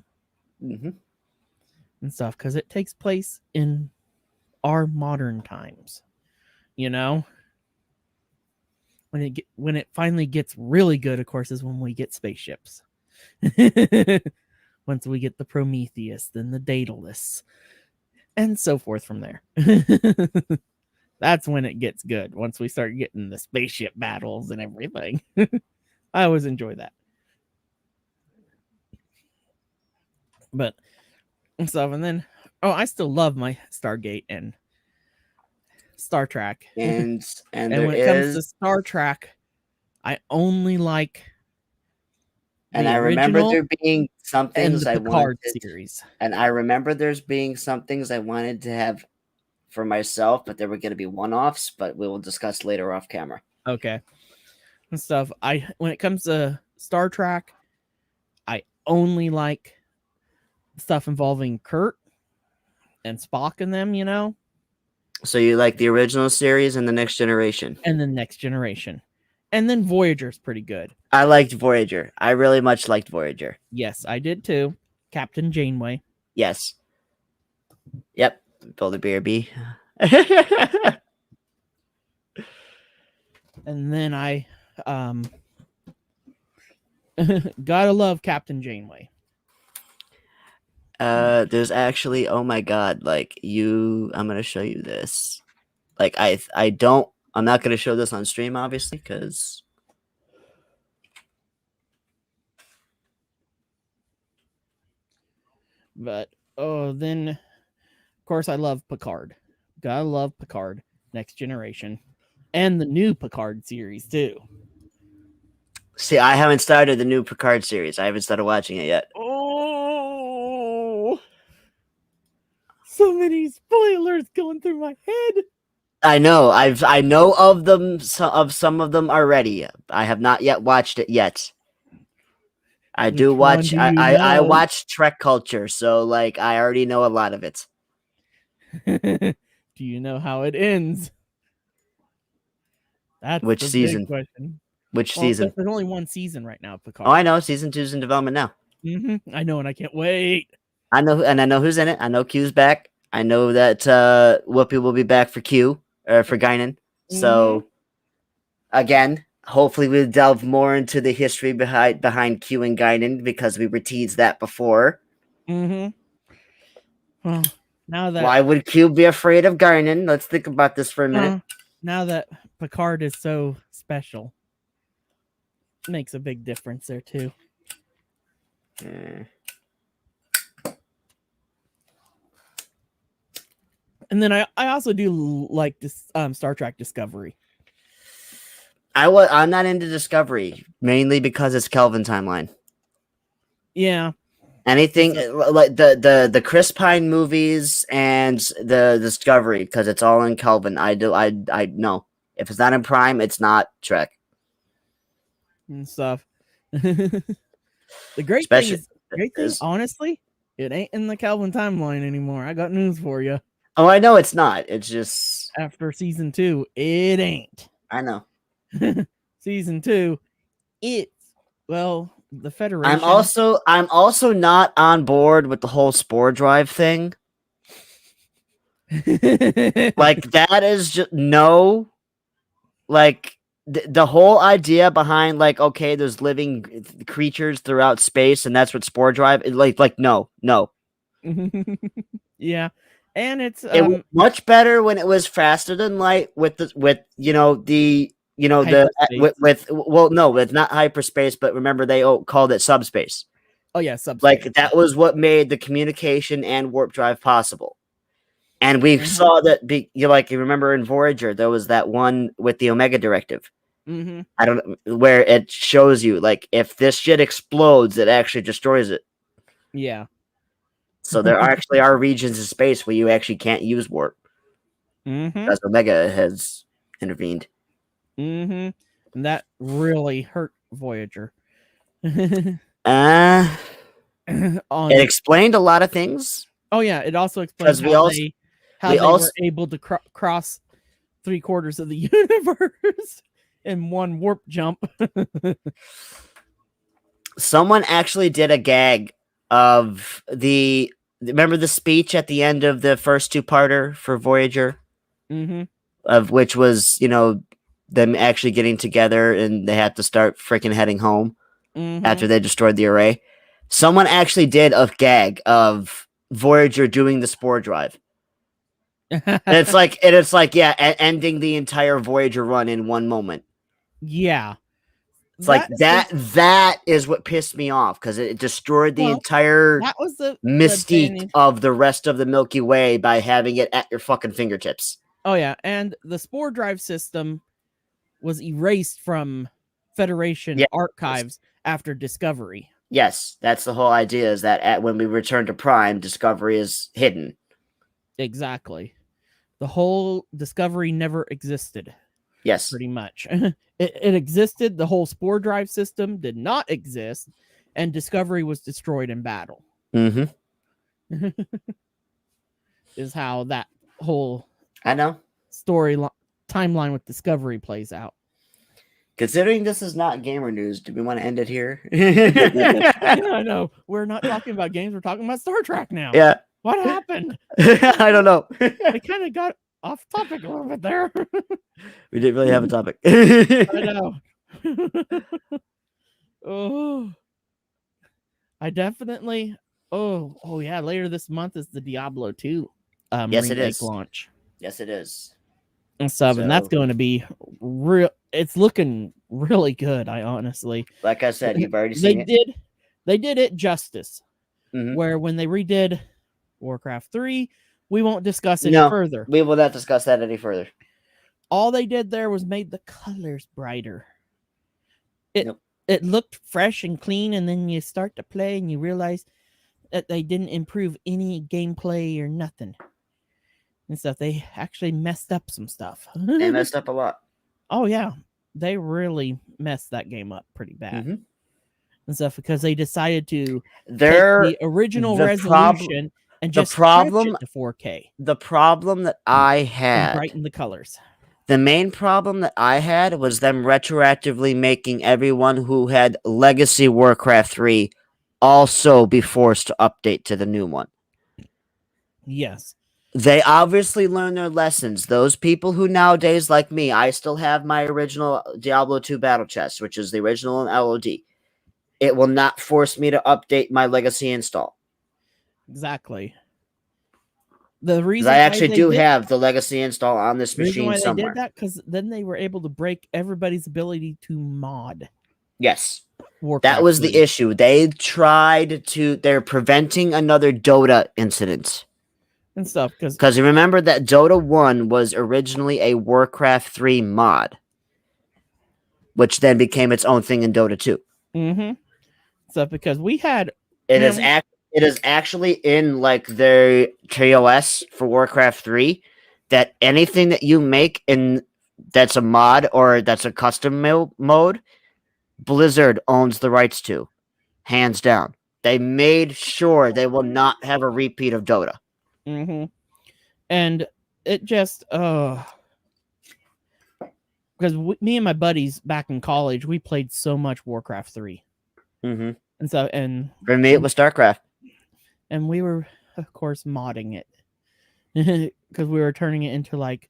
And stuff, because it takes place in our modern times. You know? When it finally gets really good, of course, is when we get spaceships. Once we get the Prometheus, then the Daedalus, and so forth from there. That's when it gets good. Once we start getting the spaceship battles and everything. I always enjoy that. But and stuff, and then I still love my Stargate and Star Trek. And when it comes to Star Trek, I only like and I remember there being some things I wanted series. And I remember there's being some things I wanted to have for myself, but they were going to be one-offs, but we will discuss later off camera. Okay. And stuff. When it comes to Star Trek, I only like stuff involving Kirk and Spock in them, you know? So you like the original series and the Next Generation? And the Next Generation. And then Voyager's pretty good. I liked Voyager. I really much liked Voyager. Yes, I did too. Captain Janeway. Yes. Yep. Polar Bear B. And then I gotta love Captain Janeway. There's actually, oh my god, like I'm gonna show you this. Like I'm not gonna show this on stream, obviously, because But then of course I love Picard. Gotta love Picard, Next Generation, and the new Picard series too. see, I haven't started the new Picard series. I haven't started watching it yet. Oh, so many spoilers going through my head. I know. I know of them. Of some of them already. I have not yet watched it yet. I do Which one watch. do I, you I I know? watch Trek culture, so like I already know a lot of it. Do you know how it ends? That's Which the big season? question. Which Well, season? there's only one season right now, Oh, I Picard. know. Season 2's in development now. I know, and I can't wait. I know, and I know who's in it. I know Q's back. I know that Whoopi will be back for Q or for Guinan. So again, hopefully we'll delve more into the history behind Q and Guinan because we were teased that before. Well, now that Why would Q be afraid of Guinan? Let's think about this for a minute. now that Picard is so special, makes a big difference there too. And then I also do like this Star Trek Discovery. I'm not into Discovery mainly because it's Kelvin timeline. Yeah. Anything like the Chris Pine movies and the Discovery because it's all in Kelvin. I know if it's not in Prime, it's not Trek and stuff. The great Especially, thing is, honestly, it ain't in the Kelvin timeline anymore. I got news for you. Oh, I know it's not. It's just after season 2, it ain't. I know. Season 2, it's the Federation. I'm also not on board with the whole spore drive thing. Like that is just no. Like the whole idea behind like okay, there's living creatures throughout space, and that's what spore drive is like. No. Yeah, and it's it was much better when it was faster than light with with not hyperspace, but remember they called it subspace. Oh yeah, subspace. Like that was what made the communication and warp drive possible. And we saw that you remember in Voyager there was that one with the Omega Directive. I don't where it shows you like if this shit explodes, it actually destroys it. Yeah. So there actually are regions of space where you actually can't use warp. Because Omega has intervened. And that really hurt Voyager. It explained a lot of things. Oh yeah, it also explains how they were able to cross 3/4 of the universe in one warp jump. Someone actually did a gag of remember the speech at the end of the first two-parter for Voyager? Of which was, them actually getting together and they had to start freaking heading home after they destroyed the array. Someone actually did a gag of Voyager doing the spore drive. and it's like, ending the entire Voyager run in one moment. Yeah. It's like that is what pissed me off because it destroyed the entire mystique of the rest of the Milky Way by having it at your fucking fingertips. Oh yeah, and the spore drive system was erased from Federation archives after Discovery. Yes, that's the whole idea, is that when we return to Prime, Discovery is hidden. Exactly. The whole Discovery never existed. Yes. Pretty much. It existed, the whole spore drive system did not exist, and Discovery was destroyed in battle. Is how that whole story timeline with Discovery plays out. Considering this is not gamer news, do we want to end it here? I know. We're not talking about games. We're talking about Star Trek now. Yeah. What happened? I don't know. I kind of got off topic a little bit there. We didn't really have a topic. I know. Oh, I definitely Oh yeah, later this month is the Diablo 2 Yes, it remake is. launch Yes, it is. and stuff, and that's So, going to be real. It's looking really good. I honestly, like I said, you've already they seen it. did it justice. Mhm. Where when they redid Warcraft 3, we won't discuss any No, further. we will not discuss that any further. All they did there was made the colors brighter. It Nope. it looked fresh and clean, and then you start to play and you realize that they didn't improve any gameplay or nothing and stuff. They actually messed up some stuff. They messed up a lot. Oh yeah, they really messed that game up pretty bad Mhm. and stuff because they decided to take They're the original the resolution and the just stretch problem it to 4K the problem that I and had, brighten the colors. the main problem that I had was them retroactively making everyone who had Legacy Warcraft 3 also be forced to update to the new one. Yes. They obviously learned their lessons. Those people who nowadays, like me, I still have my original Diablo 2 battle chest, which is the original LOD. It will not force me to update my Legacy install. Exactly. The Because reason I why actually they do did have the Legacy install on this the reason machine why they did somewhere. that because then they were able to break everybody's ability to mod Yes. Warcraft That was 3. the issue. They're preventing another Dota incident. And stuff because Because you remember that Dota 1 was originally a Warcraft 3 mod, which then became its own thing in Dota 2. stuff because we had It man, is it is actually in like their TOS for Warcraft 3 that anything that you make in that's a mod or that's a custom mode, Blizzard owns the rights to, hands down. They made sure they will not have a repeat of Dota. and it just because me and my buddies back in college we played so much Warcraft 3 Mm-hmm. and so and For me, it was StarCraft. and we were of course modding it because we were turning it into like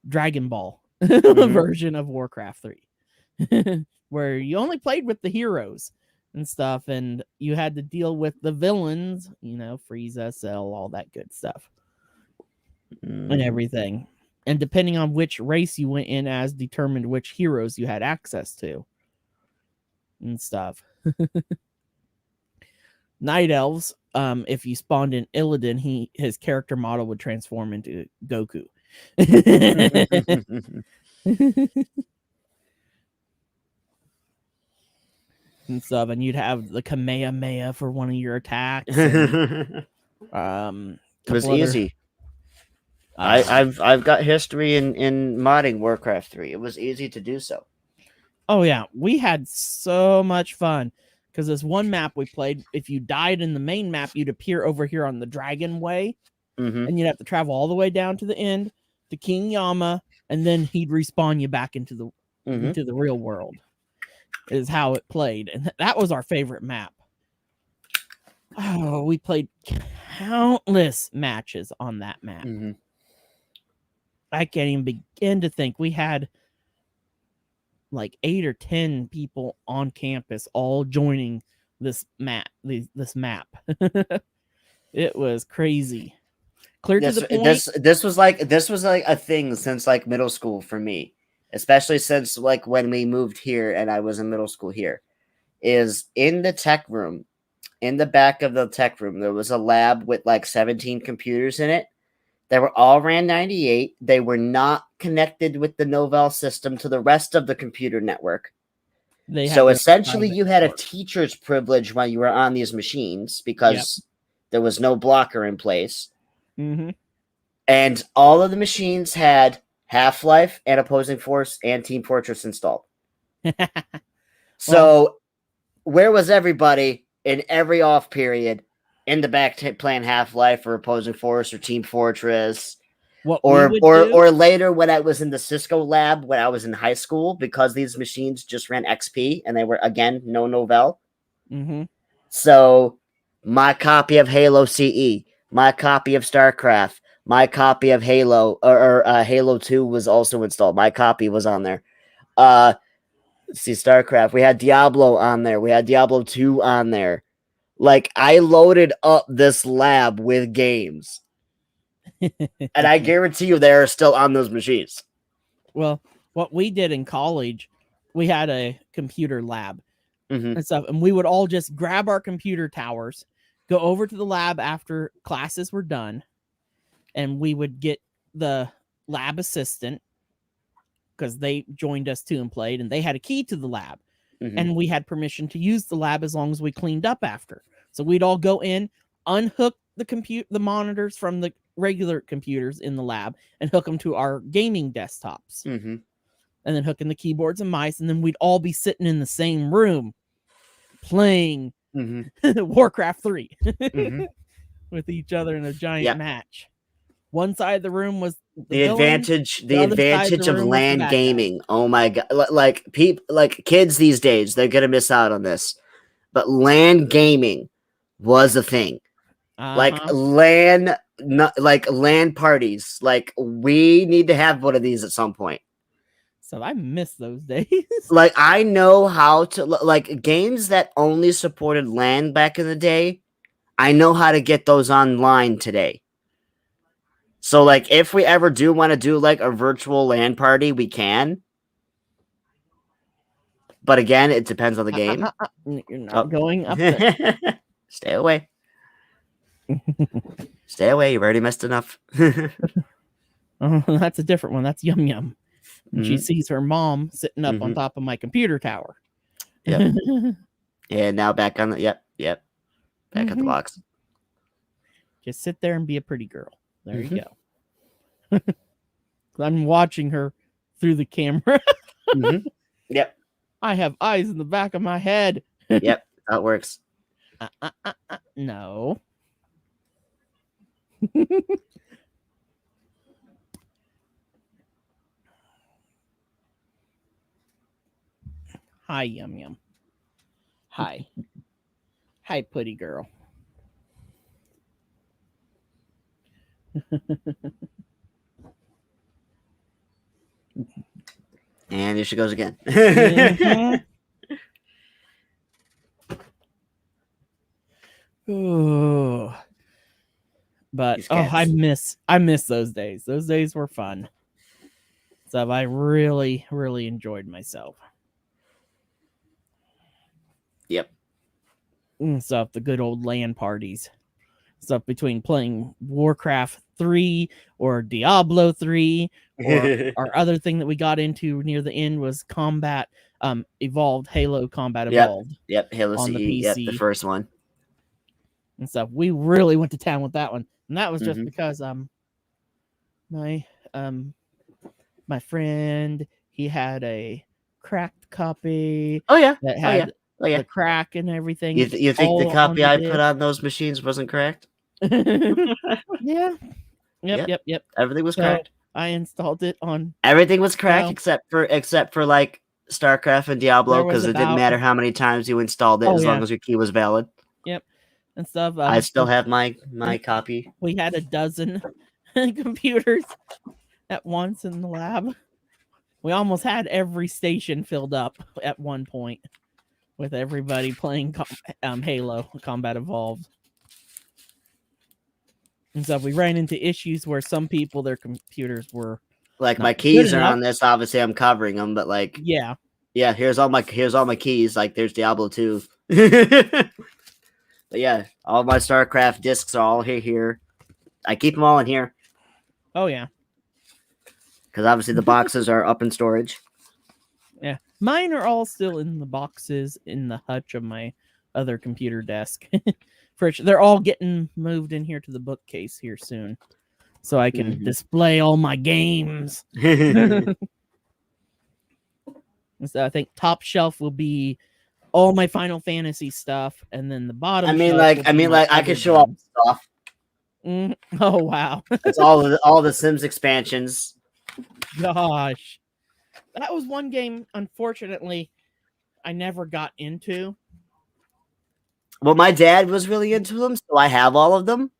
Dragon Ball version of Warcraft 3 where you only played with the heroes and stuff and you had to deal with the villains, Frieza, Cell, all that good stuff and everything, and depending on which race you went in as determined which heroes you had access to and stuff. Night elves, if you spawned in Illidan, his character model would transform into Goku. And stuff, and you'd have the Kamehameha for one of your attacks. And, it was easy. I've got history in modding Warcraft 3. It was easy to do so. Oh yeah, we had so much fun because this one map we played, if you died in the main map, you'd appear over here on the Dragon Way, and you'd have to travel all the way down to the end to King Yama, and then he'd respawn you back into the real world. Is how it played, and that was our favorite map. Oh, we played countless matches on that map. I can't even begin to think. We had like 8 or 10 people on campus all joining this map. This map. It was crazy. Clear to the point. This was like a thing since like middle school for me, especially since like when we moved here and I was in middle school here. Is in the tech room, in the back of the tech room, there was a lab with like 17 computers in it. They were all ran 98. They were not connected with the Novell system to the rest of the computer network. So essentially, you had a teacher's privilege when you were on these machines because there was no blocker in place. And all of the machines had Half-Life and Opposing Force and Team Fortress installed. So where was everybody in every off period in the back playing Half-Life or Opposing Force or Team Fortress? Or later when I was in the Cisco lab when I was in high school, because these machines just ran XP and they were, again, no Novell. So my copy of Halo CE, my copy of StarCraft, my copy of Halo or Halo 2 was also installed. My copy was on there. See, StarCraft. We had Diablo on there. We had Diablo 2 on there. Like, I loaded up this lab with games, and I guarantee you they are still on those machines. Well, what we did in college, we had a computer lab Mhm. and stuff, and we would all just grab our computer towers, go over to the lab after classes were done, and we would get the lab assistant because they joined us too and played, and they had a key to the lab, Mhm. and we had permission to use the lab as long as we cleaned up after. So we'd all go in, unhook the monitors from the regular computers in the lab, and hook them to our gaming desktops, Mhm. and then hook in the keyboards and mice, and then we'd all be sitting in the same room playing Mhm. Warcraft 3 Mhm. with each other in a giant Yeah. match. One side of the room was the The villain, advantage, the other side of the of room was the LAN bad guy. gaming. Oh my god! Like people, like kids these days, they're gonna miss out on this. But LAN gaming was a thing. Like Uh-huh. like LAN parties. Like, we need to have one of these at some point. So I miss those days. Like, I know how to like games that only supported LAN back in the day. I know how to get those online today. So, like, if we ever do want to do like a virtual LAN party, we can. But again, it depends on the game. You're not Oh. going up there. Stay away. Stay away. You've already missed enough. Oh, that's a different one. That's Yum Yum. And she Mhm. sees her mom sitting up on Mhm. top of my computer tower. Yep. Yeah, now back on the yep. Back at the Mhm. box. Just sit there and be a pretty girl. There Mhm. you go. I'm watching her through the camera. Mhm. Yep. I have eyes in the back of my head. Yep. That works. No. Hi, Yum Yum. Hi. Hi, pretty girl. And here she goes again. Mhm. Oh. But These I cats. miss those days. Those days were fun. So I really, really enjoyed myself. Yep. And stuff, the good old LAN parties. Stuff between playing Warcraft 3 or Diablo 3, or our other thing that we got into near the end was Combat Evolved, Halo Combat Yep. Evolved Yep. Halo on the CE. Yep. The PC first one. and stuff. We really went to town with that one. And that was just Mhm. because my my friend, he had a cracked copy Oh yeah. that Oh yeah. had Oh yeah. the crack and everything You think the all on copy the I disc. put on those machines wasn't cracked? Yeah. Yeah. Yep. Everything was So cracked. I installed it on. Everything was cracked Well, except for like StarCraft and Diablo, there was because it didn't about. matter how many times you installed it Oh as long yeah. as your key was valid. Yep. And stuff. I still have my copy. We had a dozen computers at once in the lab. We almost had every station filled up at one point with everybody playing Halo Combat Evolved. And so we ran into issues where some people, their computers were Like, not my good keys are enough. on this. Obviously, I'm covering them, but like, Yeah. here's all my keys. Like, there's Diablo 2. But yeah, all my StarCraft discs are all here. I keep them all in here Oh yeah. because obviously the boxes are up in storage. Yeah. Mine are all still in the boxes in the hutch of my other computer desk. They're all getting moved in here to the bookcase here soon, so I can display all my games. So I think top shelf will be all my Final Fantasy stuff, and then the bottom. I mean, shelf like, will be my I other can show off games. stuff. Oh wow! It's all the Sims expansions. Gosh, that was one game. Unfortunately, I never got into. Well, my dad was really into them, so I have all of them.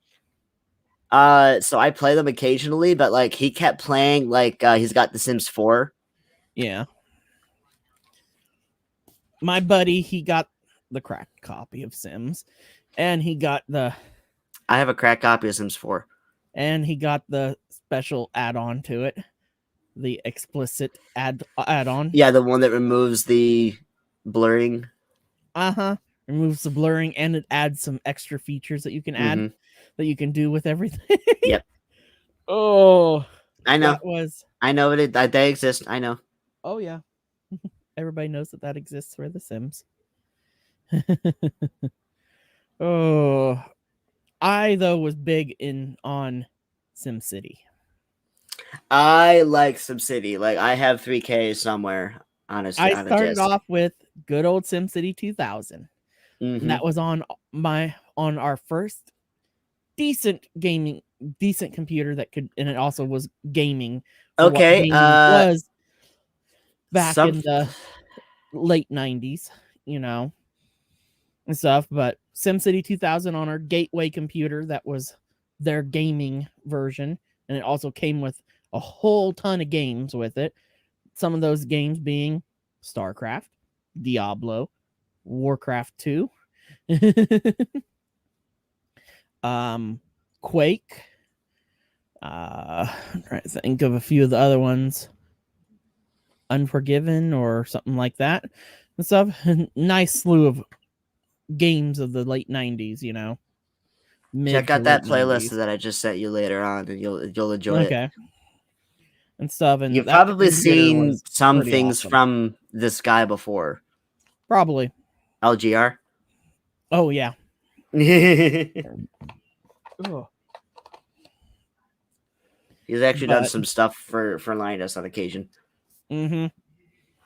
So I play them occasionally, but like, he kept playing, like, he's got The Sims 4. Yeah. My buddy, he got the cracked copy of Sims. And he got the I have a cracked copy of Sims 4. special add-on to it, the explicit add-on. Yeah, the one that removes the blurring. Removes the blurring, and it adds some extra features that you can add that you can do with everything. Yep. Oh, I know. that was. I know that they exist. I know. Oh yeah, everybody knows that exists for The Sims. Oh, I though was big on SimCity. I like SimCity. Like I have 3K somewhere on a started disc. off with good old SimCity 2000. And that was on our first decent computer that could, and it also was gaming. For what gaming was back in the late 90s, and stuff. But SimCity 2000 on our gateway computer, that was their gaming version, and it also came with a whole ton of games with it. Some of those games being StarCraft, Diablo, Warcraft 2, Quake. I'm trying to think of a few of the other ones. Unforgiven or something like that. And stuff. Nice slew of games of the late 90s, Check out that playlist that I just sent you later on, and you'll enjoy it. Okay. And stuff. And you've probably seen some things from this guy before. Probably. LGR. Oh yeah. He's actually done some stuff for Linus on occasion.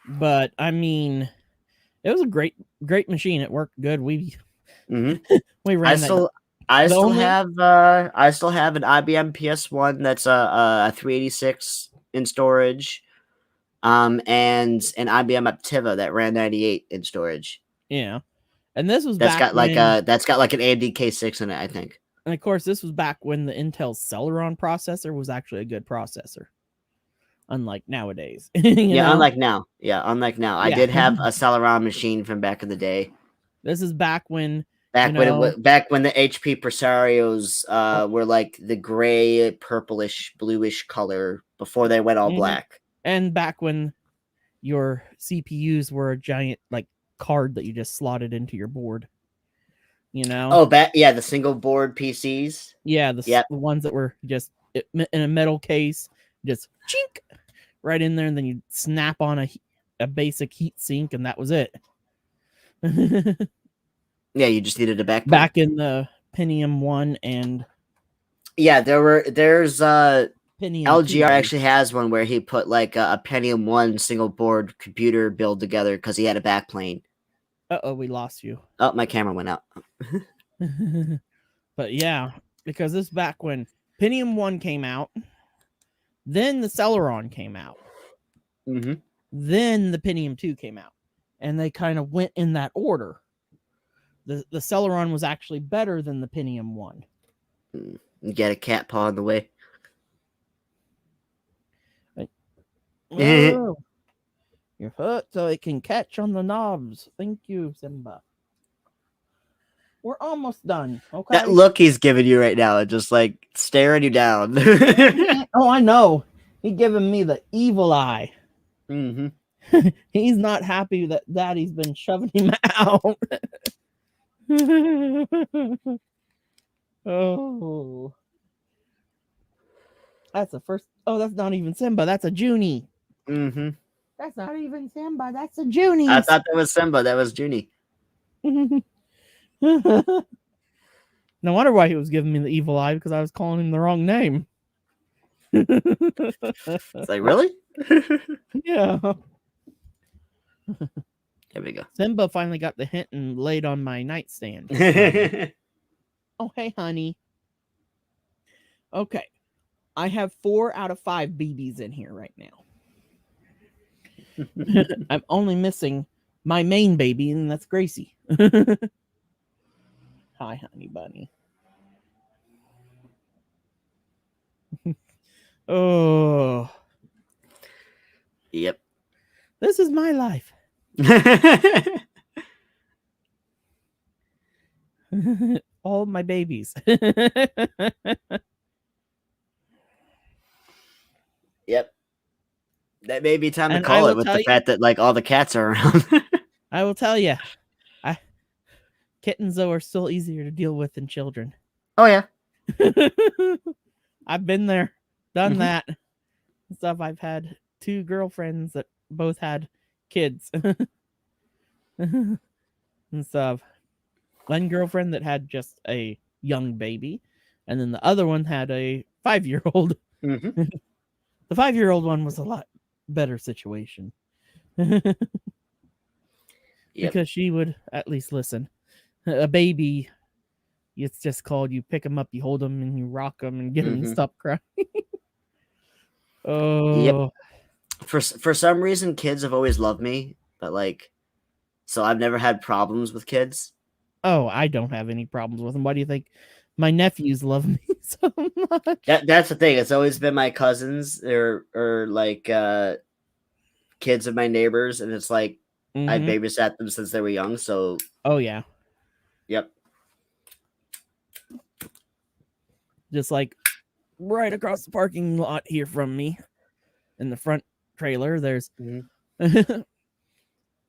But I mean, it was a great machine. It worked good. We ran that. I still have an IBM PS1 that's a 386 in storage, and an IBM Aptiva that ran 98 in storage. Yeah, and this was that's got like an AMD K6 in it, I think. And of course, this was back when the Intel Celeron processor was actually a good processor, unlike nowadays. Unlike now. Unlike now. I did have a Celeron machine from back in the day. This is back when. Back when the HP Presarios were like the gray, purplish, bluish color before they went all black. And back when your CPUs were a giant like card that you just slotted into your board. The single board PCs. Yeah, the ones that were just in a metal case, just chink right in there, and then you snap on a basic heat sink, and that was it. Yeah, you just needed a backplane. Back in the Pentium 1 and there's Pentium LGR 2. actually has one where he put like a Pentium 1 single board computer build together because he had a backplane. We lost you. Oh, my camera went out. But yeah, because this is back when Pentium 1 came out, then the Celeron came out, then the Pentium 2 came out, and they kind of went in that order. The Celeron was actually better than the Pentium 1. You get a cat paw in the way. Your foot so it can catch on the knobs. Thank you, Simba. We're almost done. Okay. That look he's giving you right now, just like staring you down. Oh, I know. He's giving me the evil eye. He's not happy that Daddy's been shoving him out. Oh. That's the first. Oh, that's not even Simba. That's a Junie. That's not even Simba. That's a Junie. I thought that was Simba. That was Junie. No wonder why he was giving me the evil eye, because I was calling him the wrong name. It's like, really? Yeah. There we go. Simba finally got the hint and laid on my nightstand. Oh, hey, honey. Okay. I have 4 out of 5 BBs in here right now. I'm only missing my main baby, and that's Gracie. Hi, honey bunny. Oh. Yep. This is my life. All my babies. Yep. That may be time to And I call will it with tell the you, fact that like all the cats are around. I will tell you, kittens though are still easier to deal with than children. Oh yeah. I've been there, done Mhm. that stuff. I've had 2 girlfriends that both had kids and stuff. One girlfriend that had just a young baby, and then the other one had a 5-year-old. Mhm. The 5-year-old one was a lot better situation Yep. because she would at least listen. A baby, it's just called you pick them up, you hold them, and you rock them and get them to Mhm. stop crying. Yep. Oh, For some reason, kids have always loved me, but like, so I've never had problems with kids. oh, I don't have any problems with them. Why do you think my nephews love me so much? That's the thing. It's always been my cousins or like kids of my neighbors, and it's like I Mm-hmm. babysat them since they were young. So Oh yeah, yep. just like right across the parking lot here from me, in the front trailer, there's Mhm.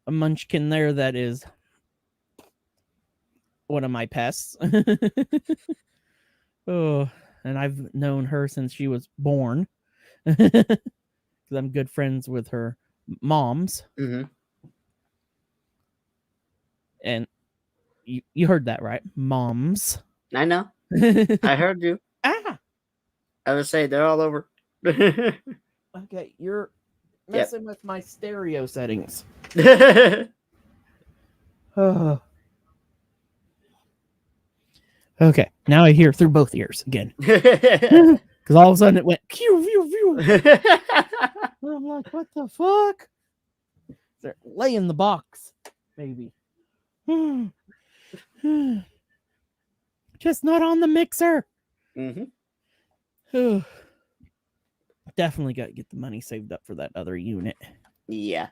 a munchkin there that is one of my pests. Oh, and I've known her since she was born because I'm good friends with her moms. Mhm. And you heard that right, moms. I know. I heard you. Ah, I would say they're all over. okay, you're Yep. messing with my stereo settings. Okay, now I hear through both ears again because all of a sudden it went pew pew pew. I'm like, what the fuck? They're laying the box, maybe. Just not on the mixer. Mhm. Definitely got to get the money saved up for that other unit. Yeah.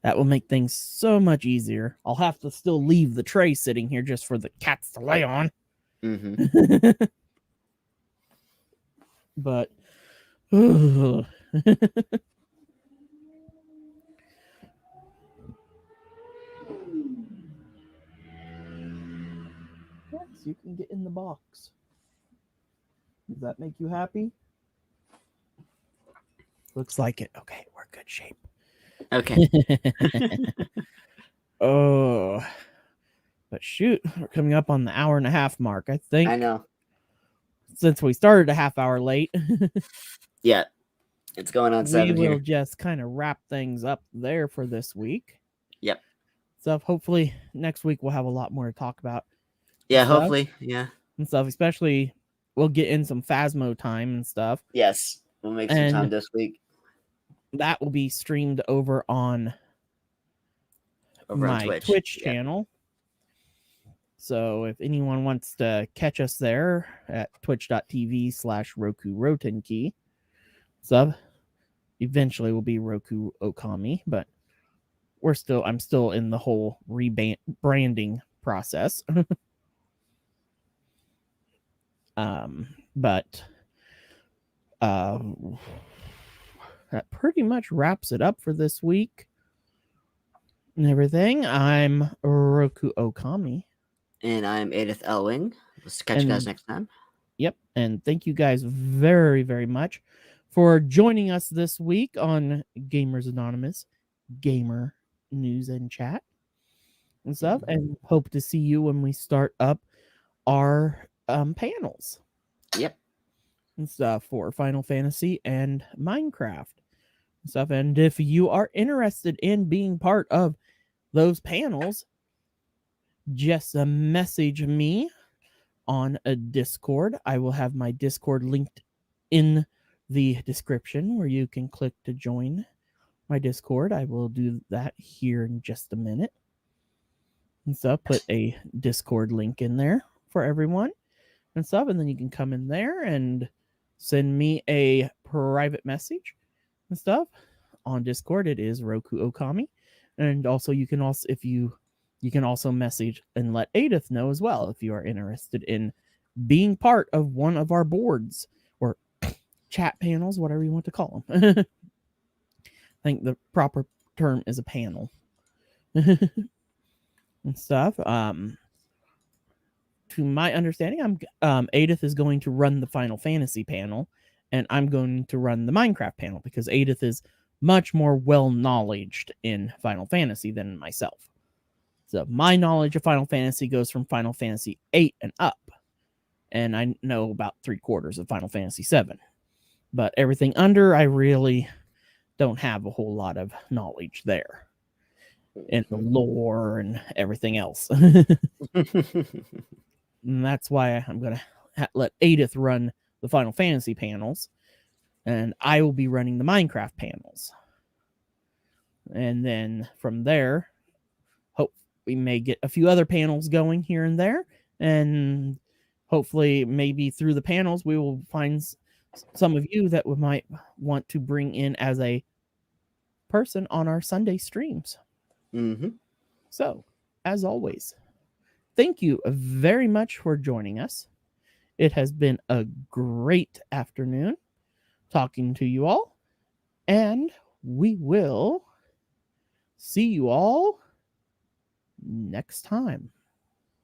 That will make things so much easier. I'll have to still leave the tray sitting here just for the cats to lay on. Mhm. But yes, you can get in the box. Does that make you happy? Looks like it. Okay, we're good shape. Okay. Oh, but shoot, we're coming up on the hour and a half mark, I think. I know. Since we started a half hour late, Yeah. It's going on we 7 will here. just kind of wrap things up there for this week. Yep. So hopefully next week we'll have a lot more to talk about. Yeah, Stuff. hopefully. Yeah. And stuff, especially we'll get in some Phasmo time and stuff. Yes. We'll make some time And this week that will be streamed over on over on my Twitch. Twitch Yeah. channel. So if anyone wants to catch us there at twitch.tv/Roku Rotenkey, sub eventually will be Roku Okami, but I'm still in the whole rebranding process. But that pretty much wraps it up for this week and everything. I'm Roku Okami. And I'm Aideth Elwing. We'll catch you guys next time. Yep. And thank you guys very, very much for joining us this week on Gamers Anonymous Gamer News and Chat and stuff. And hope to see you when we start up our panels. Yep. And stuff for Final Fantasy and Minecraft and stuff. And if you are interested in being part of those panels, just message me on a Discord. I will have my Discord linked in the description where you can click to join my Discord. I will do that here in just a minute. And so put a Discord link in there for everyone and stuff. And then you can come in there and send me a private message and stuff on Discord. It is Roku Okami. And also you can also, if you You can also message and let Aideth know as well if you are interested in being part of one of our boards or chat panels, whatever you want to call them. I think the proper term is a panel and stuff. To my understanding, Aideth is going to run the Final Fantasy panel, and I'm going to run the Minecraft panel because Aideth is much more well-knowledged in Final Fantasy than myself. So my knowledge of Final Fantasy goes from Final Fantasy 8 and up, and I know about 3/4 of Final Fantasy 7. But everything under, I really don't have a whole lot of knowledge there. And the lore and everything else. And that's why I'm going to let Aideth run the Final Fantasy panels, and I will be running the Minecraft panels. And then from there, hope we may get a few other panels going here and there, and hopefully maybe through the panels we will find some of you that we might want to bring in as a person on our Sunday streams. Mm-hmm. So, as always, thank you very much for joining us. It has been a great afternoon talking to you all, and we will see you all next time.